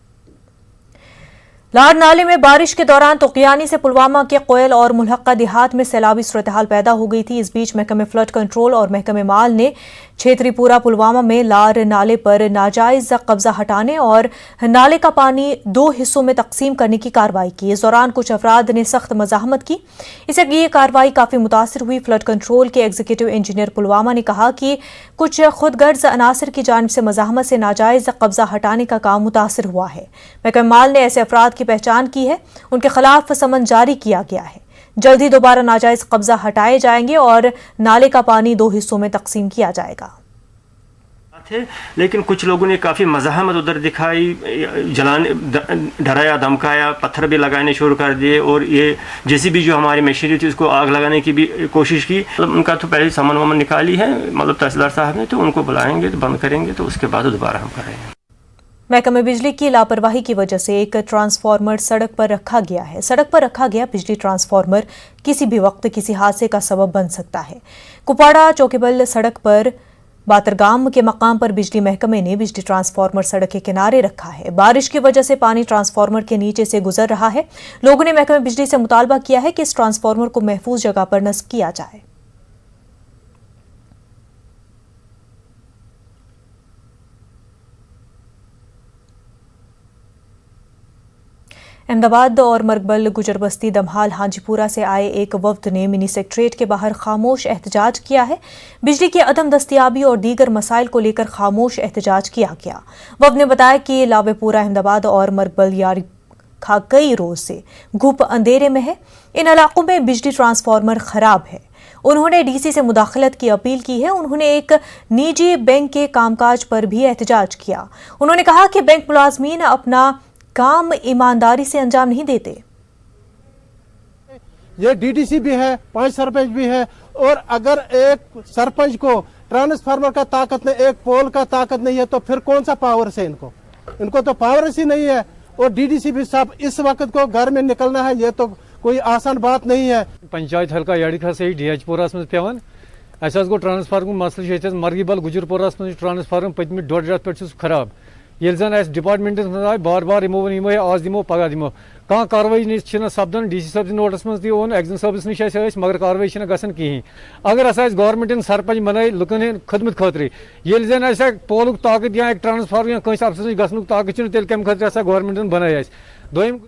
लार नाले में बारिश के दौरान तुगयानी से पुलवामा के कोयल और मुल्हक्का देहात में सैलाबी सूरत-ए-हाल पैदा हो गई थी। इस बीच महकमे फ्लड कंट्रोल और महकमे माल ने क्षेत्रीपुरा पुलवामा में लार नाले पर नाजायज कब्जा हटाने और नाले का पानी 2 हिस्सों में तकसीम करने की कार्रवाई की। इस दौरान कुछ अफराद ने सख्त मज़ाहमत की। इससे ये कार्रवाई काफ़ी मुतासिर हुई। फ्लड कंट्रोल के एग्जीक्यूटिव इंजीनियर पुलवामा ने कहा कि कुछ खुदगर्ज अनासर की जानिब से मज़ाहमत से नाजायज कब्जा हटाने का काम मुतासिर हुआ है। महकमे माल ने ऐसे अफराद की पहचान की है, उनके खिलाफ समन जारी किया गया है। जल्द ही दोबारा नाजायज कब्जा हटाए जाएंगे और नाले का पानी 2 हिस्सों में तकसीम किया जाएगा। लेकिन कुछ लोगों ने काफ़ी मज़ाहमत उधर दिखाई, जलाने, डराया, धमकाया, पत्थर भी लगाने शुरू कर दिए और ये जेसीबी जो हमारी मशीनरी थी उसको आग लगाने की भी कोशिश की। मतलब उनका तो पहले सामान वामान निकाली है, मतलब तहसीलदार साहब ने, तो उनको बुलाएंगे तो बंद करेंगे, तो उसके बाद दोबारा हम करेंगे। महकमे बिजली की लापरवाही की वजह से एक ट्रांसफार्मर सड़क पर रखा गया है। सड़क पर रखा गया बिजली ट्रांसफार्मर किसी भी वक्त किसी हादसे का सबब बन सकता है। कुपाड़ा चौकीबल सड़क पर बातरगाम के मकाम पर बिजली महकमे ने बिजली ट्रांसफार्मर सड़क के किनारे रखा है। बारिश की वजह से पानी ट्रांसफार्मर के नीचे से गुजर रहा है। लोगों ने महकमे बिजली से मुतालबा किया है कि इस ट्रांसफार्मर को महफूज जगह पर नस्ब किया जाए। अहमदाबाद और मरकबल, गुजरबस्ती, दमहाल, हाजीपुरा से आए एक वफ्द ने मिनी सेक्रेटरीट के बाहर खामोश एहतजाज किया है। बिजली की अदम दस्तियाबी और दीगर मसाइल को लेकर खामोश एहतजाज किया गया। वफ्द ने बताया कि लावेपुरा, अहमदाबाद और मरकबल यारी खा कई रोज से घुप अंधेरे में है। इन इलाकों में बिजली ट्रांसफार्मर खराब है। उन्होंने डीसी से मुदाखलत की अपील की है। उन्होंने एक निजी बैंक के कामकाज पर भी एहतजाज किया। उन्होंने कहा कि बैंक मुलाजमीन अपना काम ईमानदारी से अंजाम नहीं देते। ये डीडीसी भी है, 5 सरपंच भी है, और अगर एक सरपंच को ट्रांसफार्मर का ताकत नहीं, एक पोल का ताकत नहीं है, तो फिर कौन सा पावर से इनको तो पावर ही नहीं है। और डीडीसी भी साहब इस वक्त को घर में निकलना है, ये तो कोई आसान बात नहीं है। पंचायत हल्का याड़िखा से डीएचपुरास में पेवान अस गो ट्रांसफार्मर मसल मरगीबल गुजरपुरास में ट्रांसफार्मर पतम 1.5 रेत पे खराब। ये जन डिपार्टमेंटस मज आए बार बार यमो आज दिमो पगह दिमो कह कार्रवाई सपदान। डीसी साहब नोटस मज ओन एक्जन साहबस नश मगर कार्रवाई गसन कहें। अगर गवर्नमेंट सरपंच बनाए लुकन खदमत खतर ये जन पोलुक ताकत या ट्रांसफार्मर या कंस अफसर गसन ताकत तेल कम खतर गवर्नमेंट बनाए। दोम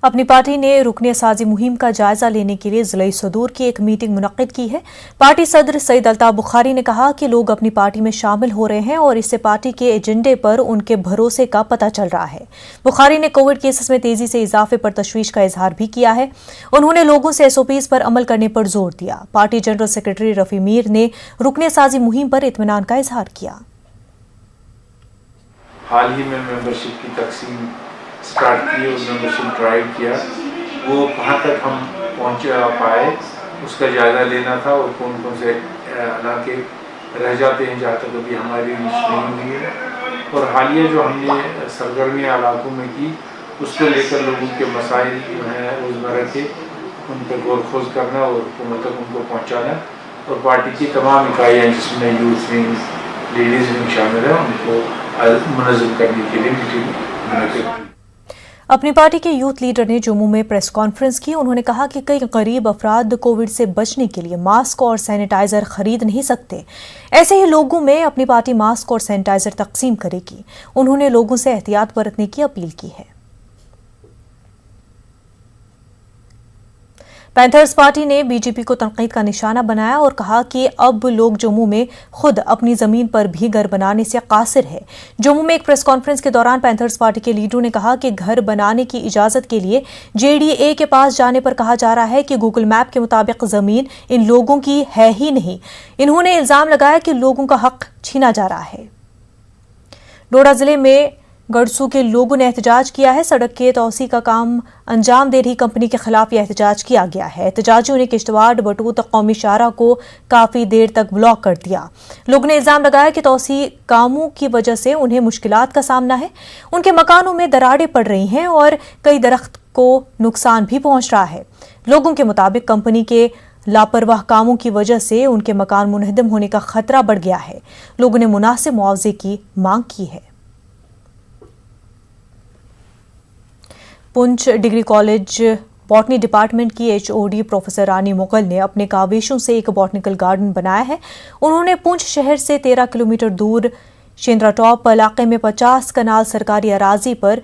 अपनी पार्टी ने रुकने साजी मुहिम का जायजा लेने के लिए जिला सदूर की एक मीटिंग मुनक्किद की है। पार्टी सदर सईद अल्ताफ बुखारी ने कहा कि लोग अपनी पार्टी में शामिल हो रहे हैं और इससे पार्टी के एजेंडे पर उनके भरोसे का पता चल रहा है। बुखारी ने कोविड केसेस में तेजी से इजाफे पर तशवीश का इजहार भी किया है। उन्होंने लोगों से एसओपीज पर अमल करने पर जोर दिया। Party general secretary Rafi Mir ने रुकने साजी मुहिम पर इत्मीनान का इजहार किया। हाल ही में मेंबरशिप की तकसीम स्टार्ट की और मेंबरशिप ड्राइव किया, वो कहाँ तक हम पहुँच पाए उसका जायज़ा लेना था और कौन कौन से इलाके रह जाते हैं जहाँ तक अभी हमारी रीच नहीं हुई है। और हालिया जो हमने सरगर्मियाँ इलाकों में की उसको लेकर लोगों के मसाइल जो हैं रोज़मर्रा के उन पर गौर खोज करना और हुकूमत तक उनको पहुँचाना, और पार्टी की तमाम इकाइयाँ जिसमें यूथ विंग, लेडीज़ विंग शामिल है, उनको मुनज़्ज़म करने के लिए मीटिंग। अपनी पार्टी के यूथ लीडर ने जम्मू में प्रेस कॉन्फ्रेंस की। उन्होंने कहा कि कई गरीब अफराद कोविड से बचने के लिए मास्क और सैनिटाइजर खरीद नहीं सकते। ऐसे ही लोगों में अपनी पार्टी मास्क और सैनिटाइजर तकसीम करेगी। उन्होंने लोगों से एहतियात बरतने की अपील की है। पैंथर्स पार्टी ने बीजेपी को तनकीद का निशाना बनाया और कहा कि अब लोग जम्मू में खुद अपनी जमीन पर भी घर बनाने से कासिर है। जम्मू में एक प्रेस कॉन्फ्रेंस के दौरान पैंथर्स पार्टी के लीडरों ने कहा कि घर बनाने की इजाजत के लिए जेडीए के पास जाने पर कहा जा रहा है कि गूगल मैप के मुताबिक जमीन इन लोगों की है ही नहीं। इन्होंने इल्जाम लगाया कि लोगों का हक छीना जा रहा है। डोडा जिले में गड़सू के लोगों ने एहतजाज किया है। सड़क के तोसी का काम अंजाम दे रही कंपनी के खिलाफ यह एहतजाज किया गया है। एहतजाजियों ने किश्तवाड़ बटूत कौमी शाहरा को काफी देर तक ब्लॉक कर दिया। लोगों ने इल्जाम लगाया कि तोसी कामों की वजह से उन्हें मुश्किलात का सामना है। उनके मकानों में दरारें पड़ रही हैं और कई दरख्त को नुकसान भी पहुंच रहा है। लोगों के मुताबिक कंपनी के लापरवाह कामों की वजह से उनके मकान मुनहदम होने का खतरा बढ़ गया है। लोगों ने मुनासिब मुआवजे की मांग की है। Poonch degree college botany department की HOD प्रोफेसर रानी मुगल ने अपने काविशों से एक बॉटनिकल गार्डन बनाया है। उन्होंने पुंछ शहर से 13 किलोमीटर दूर शेंद्रा टॉप इलाके में 50 कनाल सरकारी अराजी पर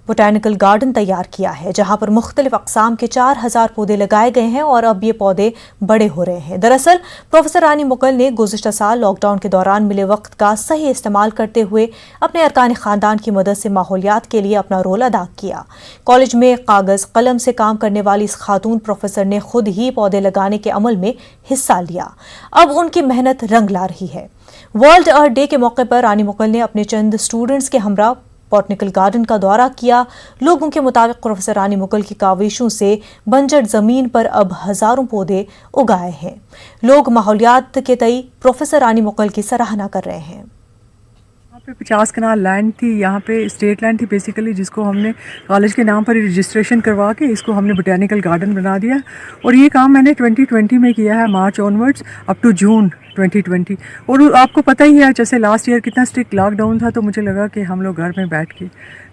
बोटानिकल गार्डन तैयार किया है, जहां पर मुख्तलिफ अक़साम के 4000 पौधे लगाए गए हैं और अब ये पौधे बड़े हो रहे हैं। दरअसल प्रोफेसर रानी मुगल ने गुज़िश्ता साल लॉकडाउन के दौरान मिले वक्त का सही इस्तेमाल करते हुए अपने अरकान ख़ानदान की मदद से माहौलियात के लिए अपना रोल अदा किया। कॉलेज में कागज़ कलम से काम करने वाली इस खातून प्रोफेसर ने खुद ही पौधे लगाने के अमल में हिस्सा लिया। अब उनकी मेहनत रंग ला रही है। वर्ल्ड अर्थ डे के मौके पर रानी मुगल ने अपने चंद स्टूडेंट्स के हमरा बॉटनिकल गार्डन का दौरा किया। लोगों के मुताबिक प्रोफेसर रानी मुगल की काविशों से बंजर जमीन पर अब हजारों पौधे उगाए हैं। लोग माहौलियात के तई प्रोफेसर रानी मुगल की सराहना कर रहे हैं। यहाँ पे 50 कनाल लैंड थी, यहाँ पे स्टेट लैंड थी बेसिकली, जिसको हमने कॉलेज के नाम पर रजिस्ट्रेशन करवा के इसको हमने बोटेनिकल गार्डन बना दिया। और ये काम मैंने 2020 में किया है, मार्च ऑनवर्ड्स अप टू जून 2020। और आपको पता ही है जैसे लास्ट ईयर कितना स्ट्रिक्ट लॉकडाउन था, तो मुझे लगा कि हम लोग घर में बैठ के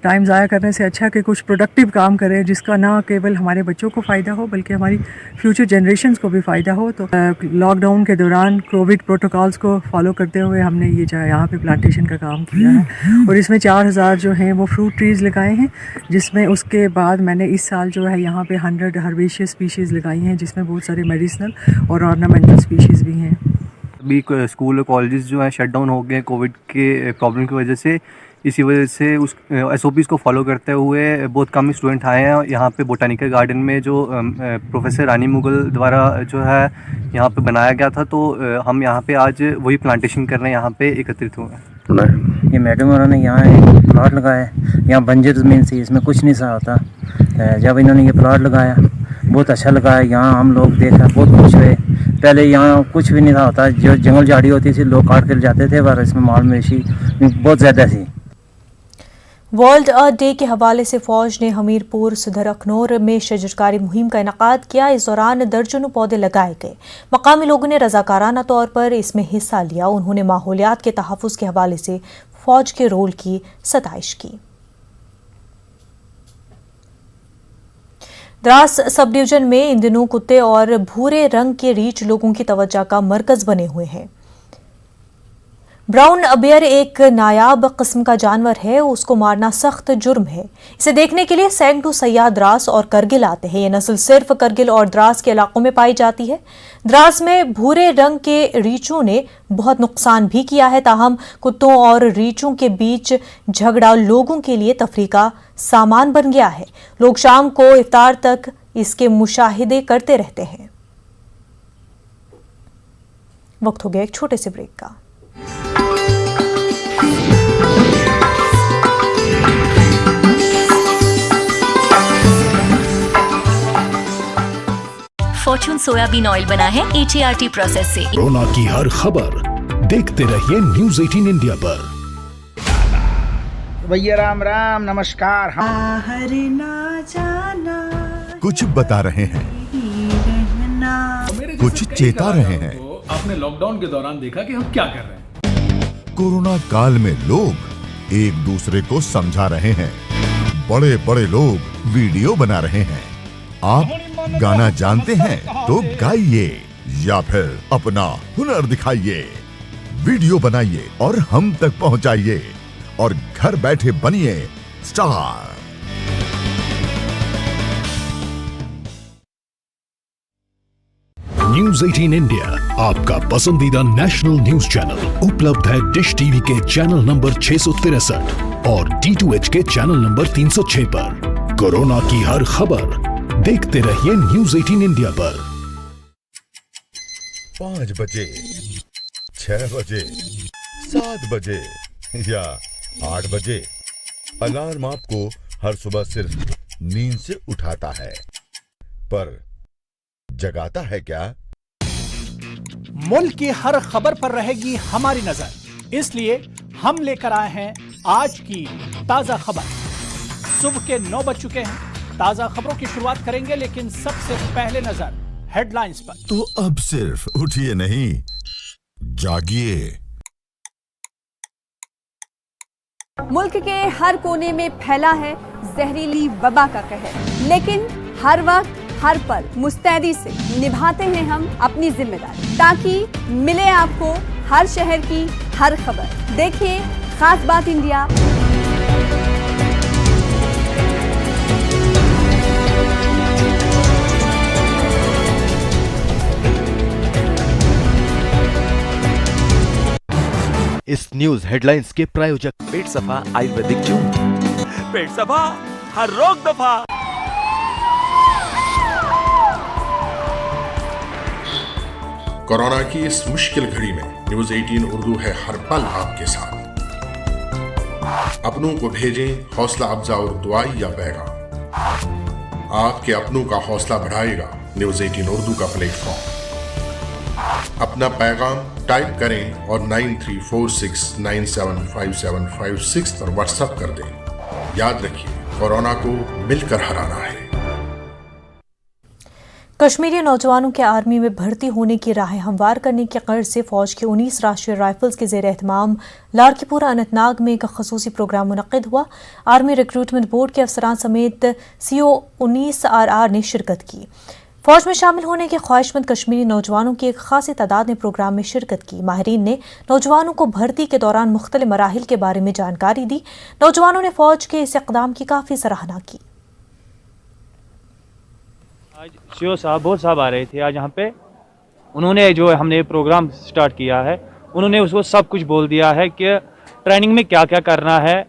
टाइम ज़ाया करने से अच्छा कि कुछ प्रोडक्टिव काम करें, जिसका ना केवल हमारे बच्चों को फ़ायदा हो बल्कि हमारी फ्यूचर जनरेशंस को भी फ़ायदा हो। तो लॉकडाउन के दौरान कोविड प्रोटोकॉल्स को फॉलो करते हुए हमने ये यहाँ पे प्लांटेशन का काम किया है। और इसमें 4000 जो हैं वो फ्रूट ट्रीज़ लगाए हैं, जिसमें उसके बाद मैंने इस साल जो है यहाँ पे 100 हर्बेशियस स्पीशीज़ लगाई हैं, जिसमें बहुत सारे मेडिसिनल और ऑर्नामेंटल स्पीशीज़ भी हैं। अभी स्कूल और कॉलेजेस जो हैं शट डाउन हो गए कोविड के प्रॉब्लम की वजह से। इसी वजह से उस SOPs को फॉलो करते हुए बहुत कम ही स्टूडेंट आए हैं यहाँ पे बोटानिकल गार्डन में, जो प्रोफेसर रानी मुगल द्वारा जो है यहाँ पे बनाया गया था। तो हम यहाँ पे आज वही प्लांटेशन करने यहाँ पे एकत्रित हुए हैं। ये मैडम और ने यहाँ एक प्लाट लगाया है, यहाँ बंजर ज़मीन से इसमें कुछ नहीं सा होता। जब इन्होंने ये प्लाट लगाया बहुत अच्छा लगा। यहाँ हम लोग देखा बहुत खुश हुए। पहले यहाँ कुछ भी नहीं था होता, जो जंगल झाड़ी होती थी लोग काट कर जाते थे, पर इसमें माल मवेशी बहुत ज़्यादा थी। वर्ल्ड अर्थ डे के हवाले से फौज ने हमीरपुर सदर अखनौर में शजरकारी मुहिम का इनकाद किया। इस दौरान दर्जनों पौधे लगाए गए। मकामी लोगों ने रजाकाराना तौर पर इसमें हिस्सा लिया। उन्होंने माहौलियात के तहफ़्फ़ुज़ के हवाले से फौज के रोल की सताइश की। द्रास सब डिवीजन में इन दिनों कुत्ते और भूरे रंग के रीछ लोगों की तवज्जो का मरकज बने हुए हैं। ब्राउन बियर एक नायाब किस्म का जानवर है, उसको मारना सख्त जुर्म है। इसे देखने के लिए सैकड़ों सयाह द्रास और करगिल आते हैं। ये नस्ल सिर्फ करगिल और द्रास के इलाकों में पाई जाती है। द्रास में भूरे रंग के रीछों ने बहुत नुकसान भी किया है, ताहम कुत्तों और रीछों के बीच झगड़ा लोगों के लिए तफरीह का सामान बन गया है। लोग शाम को इफ्तार तक इसके मुशाहिदे करते रहते हैं। वक्त हो गया एक छोटे से ब्रेक का। फॉर्च्यून सोयाबीन ऑयल बना है HART प्रोसेस से। कोरोना की हर खबर देखते रहिए न्यूज़ 18 इंडिया पर। भैया राम राम नमस्कार। कुछ बता रहे हैं, कुछ चेता रहे हैं। आपने लॉकडाउन के दौरान देखा कि हम क्या कर रहे हैं। कोरोना काल में लोग एक दूसरे को समझा रहे हैं। बड़े बड़े लोग वीडियो बना रहे हैं। आप गाना जानते हैं तो गाइए या फिर अपना हुनर दिखाइए। वीडियो बनाइए और हम तक पहुंचाइए और घर बैठे बनिए स्टार। न्यूज़ 18 इंडिया आपका पसंदीदा नेशनल न्यूज चैनल उपलब्ध है डिश टीवी के चैनल नंबर 663 और D2H के चैनल नंबर 306 पर। कोरोना की हर खबर देखते रहिए न्यूज़ 18 इंडिया पर। 5 बजे, 6 बजे, 7 बजे या 8 बजे अलार्म आपको हर सुबह सिर्फ नींद से उठाता है, पर जगाता है क्या? मुल्क की हर खबर पर रहेगी हमारी नजर, इसलिए हम लेकर आए हैं आज की ताजा खबर। सुबह के 9 बज चुके हैं। ताजा खबरों की शुरुआत करेंगे, लेकिन सबसे पहले नजर हेडलाइंस पर। तो अब सिर्फ उठिए नहीं, जागिए। मुल्क के हर कोने में फैला है जहरीली वबा का कहर, लेकिन हर वक्त हर पल मुस्तैदी से निभाते हैं हम अपनी जिम्मेदारी, ताकि मिले आपको हर शहर की हर खबर। देखिए खास बात इंडिया। इस न्यूज हेडलाइंस के प्रायोजक पेट सफा आयुर्वेदिक चूर्ण, पेट सफा हर रोग दफा। कोरोना की इस मुश्किल घड़ी में न्यूज 18 उर्दू है हर पल आपके साथ। अपनों को भेजें हौसला अफजा और दुआई या पैगाम। आपके अपनों का हौसला बढ़ाएगा न्यूज 18 उर्दू का प्लेटफॉर्म। अपना पैगाम टाइप करें और 9346975756 पर व्हाट्सएप कर दें। याद रखिए, कोरोना को मिलकर हराना है। कश्मीरी नौजवानों के आर्मी में भर्ती होने की राह हमवार करने की गर्ज से फौज के 19 राष्ट्रीय राइफल्स के ज़ेर एहतमाम लाड़कीपुरा अनंतनाग में एक खसूसी प्रोग्राम मुनक्किद हुआ। आर्मी रिक्रूटमेंट बोर्ड के अफसरान समेत CO 19 RR ने शिरकत की। फौज में शामिल होने के ख्वाहिशमंद कश्मीरी नौजवानों की एक खासी तादाद ने प्रोग्राम में शिरकत की। माहिरीन ने नौजवानों को भर्ती के दौरान मुख्तलिफ मराहिल के बारे में जानकारी दी। नौजवानों ने फौज के इस इक़दाम की काफ़ी सराहना की। आज CO साहब बहुत साहब आ रहे थे आज यहाँ पे। उन्होंने जो हमने प्रोग्राम स्टार्ट किया है, उन्होंने उसको सब कुछ बोल दिया है कि ट्रेनिंग में क्या क्या करना है,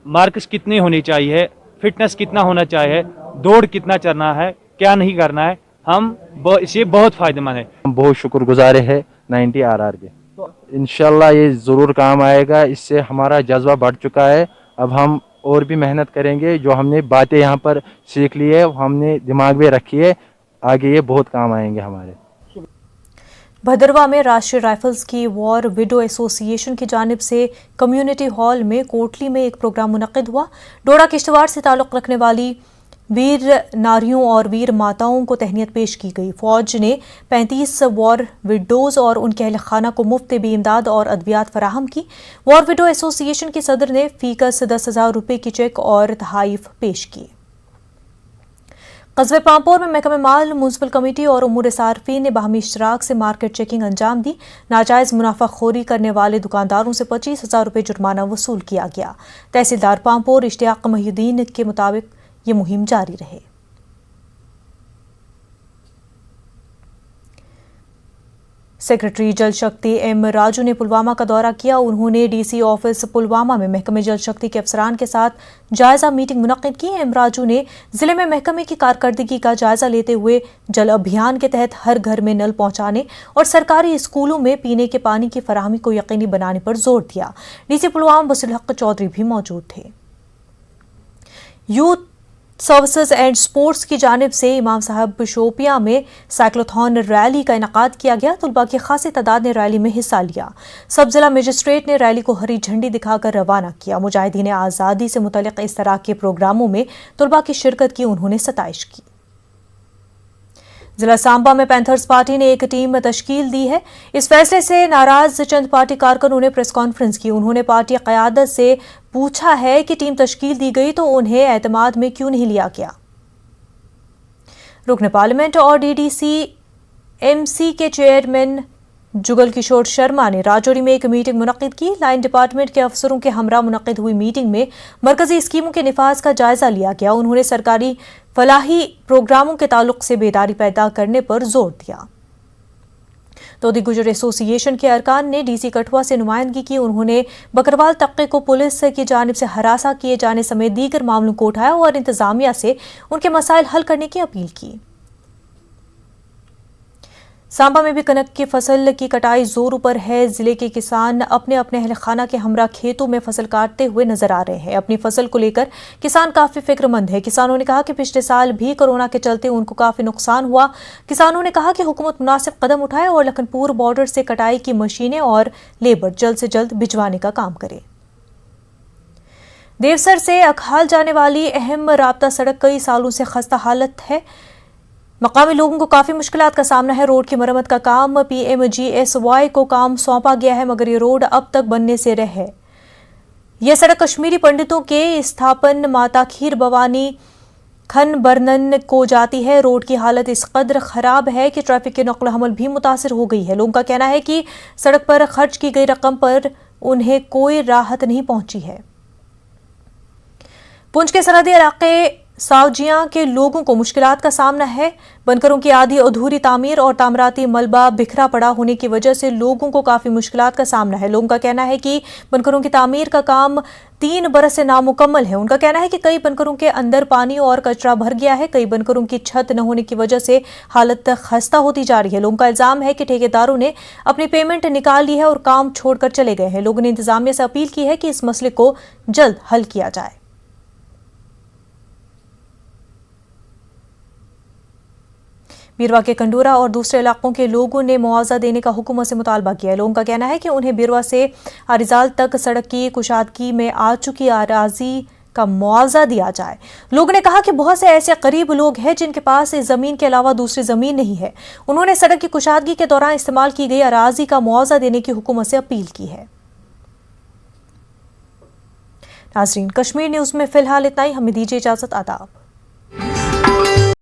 मार्क्स कितने होने चाहिए, फिटनेस कितना होना चाहिए, दौड़ कितना चलना है, क्या नहीं करना है। हम इससे बहुत फ़ायदेमंद है। हम बहुत शुक्रगुजार है 90 RR के। तो इंशाल्लाह ये ज़रूर काम आएगा। इससे हमारा जज्बा बढ़ चुका है। अब हम और भी मेहनत करेंगे। जो हमने बातें यहाँ पर सीख ली है हमने दिमाग में रखी है, आगे ये बहुत काम आएंगे हमारे। भदरवा में राष्ट्रीय राइफल्स की वॉर विडो एसोसिएशन की जानिब से कम्युनिटी हॉल में कोटली में एक प्रोग्राम मुनक्किद हुआ। डोडा किश्तवाड़ से ताल्लुक़ रखने वाली वीर नारियों और वीर माताओं को तहनीत पेश की गई। फौज ने 35 वॉर विडोज़ और उनके अहल खाना को मुफ्त तिबी इमदाद और अद्वियात फराहम की। वॉर विडो एसोसिएशन के सदर ने फीकस 10,000 रुपये की चेक और तहाइफ पेश किए। कस्बे पामपोर में महकमे माल, म्यूनसिपल कमेटी और उमूर सार्फिन ने बाहमी इश्तराक से मार्केट चेकिंग अंजाम दी। नाजायज़ मुनाफाखोरी करने वाले दुकानदारों से 25,000 रुपये जुर्माना वसूल किया गया। तहसीलदार पामपोर इश्तियाक महिउद्दीन के मुताबिक ये मुहिम जारी रहे। सेक्रेटरी जल शक्ति M राजू ने पुलवामा का दौरा किया। उन्होंने DC ऑफिस पुलवामा में महकमे जल शक्ति के अफसरान के साथ जायजा मीटिंग मुनक्किद की। M राजू ने जिले में महकमे की कारकर्दगी का जायजा लेते हुए जल अभियान के तहत हर घर में नल पहुंचाने और सरकारी स्कूलों में पीने के पानी की फराहमी को यकीनी बनाने पर जोर दिया। DC पुलवामा बसीर हक चौधरी भी मौजूद थे। यूथ सर्विसेज एंड स्पोर्ट्स की जानिब से इमाम साहब शोपियां में साइक्लोथॉन रैली का इनकाद किया गया। तलबा की खासी तादाद ने रैली में हिस्सा लिया। सब जिला मजिस्ट्रेट ने रैली को हरी झंडी दिखाकर रवाना किया। मुजाहिदीन आज़ादी से मुतल्लिक इस तरह के प्रोग्रामों में तलबा की शिरकत की उन्होंने सताइश की। जिला सांबा में पैंथर्स पार्टी ने एक टीम तश्कील दी है। इस फैसले से नाराज चंद पार्टी कारकुनों ने प्रेस कॉन्फ्रेंस की। उन्होंने पार्टी क़यादत से पूछा है कि टीम तश्कील दी गई तो उन्हें एतमाद में क्यों नहीं लिया गया। रुकन पार्लियामेंट और DDC MC के चेयरमैन जुगल किशोर शर्मा ने राजौरी में एक मीटिंग मुनक्किद की। लाइन डिपार्टमेंट के अफसरों के हमरा मुनक्किद हुई मीटिंग में मरकजी स्कीमों के निफाज का जायजा लिया गया। उन्होंने सरकारी फलाही प्रोग्रामों के ताल्लुक से बेदारी पैदा करने पर जोर दिया। तोदी गुजर एसोसिएशन के अरकान ने DC कठुआ से नुमाइंदगी की। उन्होंने बकरवाल तबके को पुलिस की जानिब से हरासा किए जाने समेत दीगर मामलों को उठाया और इंतजामिया से उनके मसाइल हल करने की अपील की। सांबा में भी कनक की फसल की कटाई जोरों पर है। जिले के किसान अपने अपने अहल खाना के हमरा खेतों में फसल काटते हुए नजर आ रहे हैं। अपनी फसल को लेकर किसान काफी फिक्रमंद है। किसानों ने कहा कि पिछले साल भी कोरोना के चलते उनको काफी नुकसान हुआ। किसानों ने कहा कि हुकूमत मुनासिब कदम उठाए और लखनपुर बॉर्डर से कटाई की मशीनें और लेबर जल्द से जल्द भिजवाने का काम करे। देवसर से अखाल जाने वाली अहम राब्ता सड़क कई सालों से खस्ता हालत है। मकामी लोगों को काफ़ी मुश्किलात का सामना है। रोड की मरम्मत का काम PMGSY को काम सौंपा गया है, मगर ये रोड अब तक बनने से रह है। ये सड़क कश्मीरी पंडितों के स्थापन माता खीर भवानी खन बरनन को जाती है। रोड की हालत इस कदर खराब है कि ट्रैफिक के नक्ल हमल भी मुतासिर हो गई है। लोगों का कहना है कि सड़क पर खर्च की गई रकम पर उन्हें कोई राहत नहीं पहुंची है। पुंछ के सरहदी इलाके सावजियां के लोगों को मुश्किलात का सामना है। बनकरों की आधी अधूरी तामीर और तामराती मलबा बिखरा पड़ा होने की वजह से लोगों को काफी मुश्किलात का सामना है। लोगों का कहना है कि बनकरों की तामीर का काम 3 बरस से नामुकम्मल है। उनका कहना है कि कई बनकरों के अंदर पानी और कचरा भर गया है। कई बनकरों की छत न होने की वजह से हालत खस्ता होती जा रही है। लोगों का इल्जाम है कि ठेकेदारों ने अपनी पेमेंट निकाल ली है और काम छोड़कर चले गए हैं। लोगों ने इंतजामिया से अपील की है कि इस मसले को जल्द हल किया जाए। बिरवा के कंडोरा और दूसरे इलाकों के लोगों ने मुआवजा देने का हुकूमत से मुतालबा किया है। लोगों का कहना है कि उन्हें बिरवा से आरिजाल तक सड़क की कुशादगी में आ चुकी अराजी का मुआवजा दिया जाए। लोगों ने कहा कि बहुत से ऐसे गरीब लोग हैं जिनके पास इस जमीन के अलावा दूसरी जमीन नहीं है। उन्होंने सड़क की कुशादगी के दौरान इस्तेमाल की गई अराजी का मुआवजा देने की हुकूमत से अपील की है। नाज़रीन, कश्मीर न्यूज़ में फिलहाल इतना ही। हमें दीजिए इजाजत। आदाब।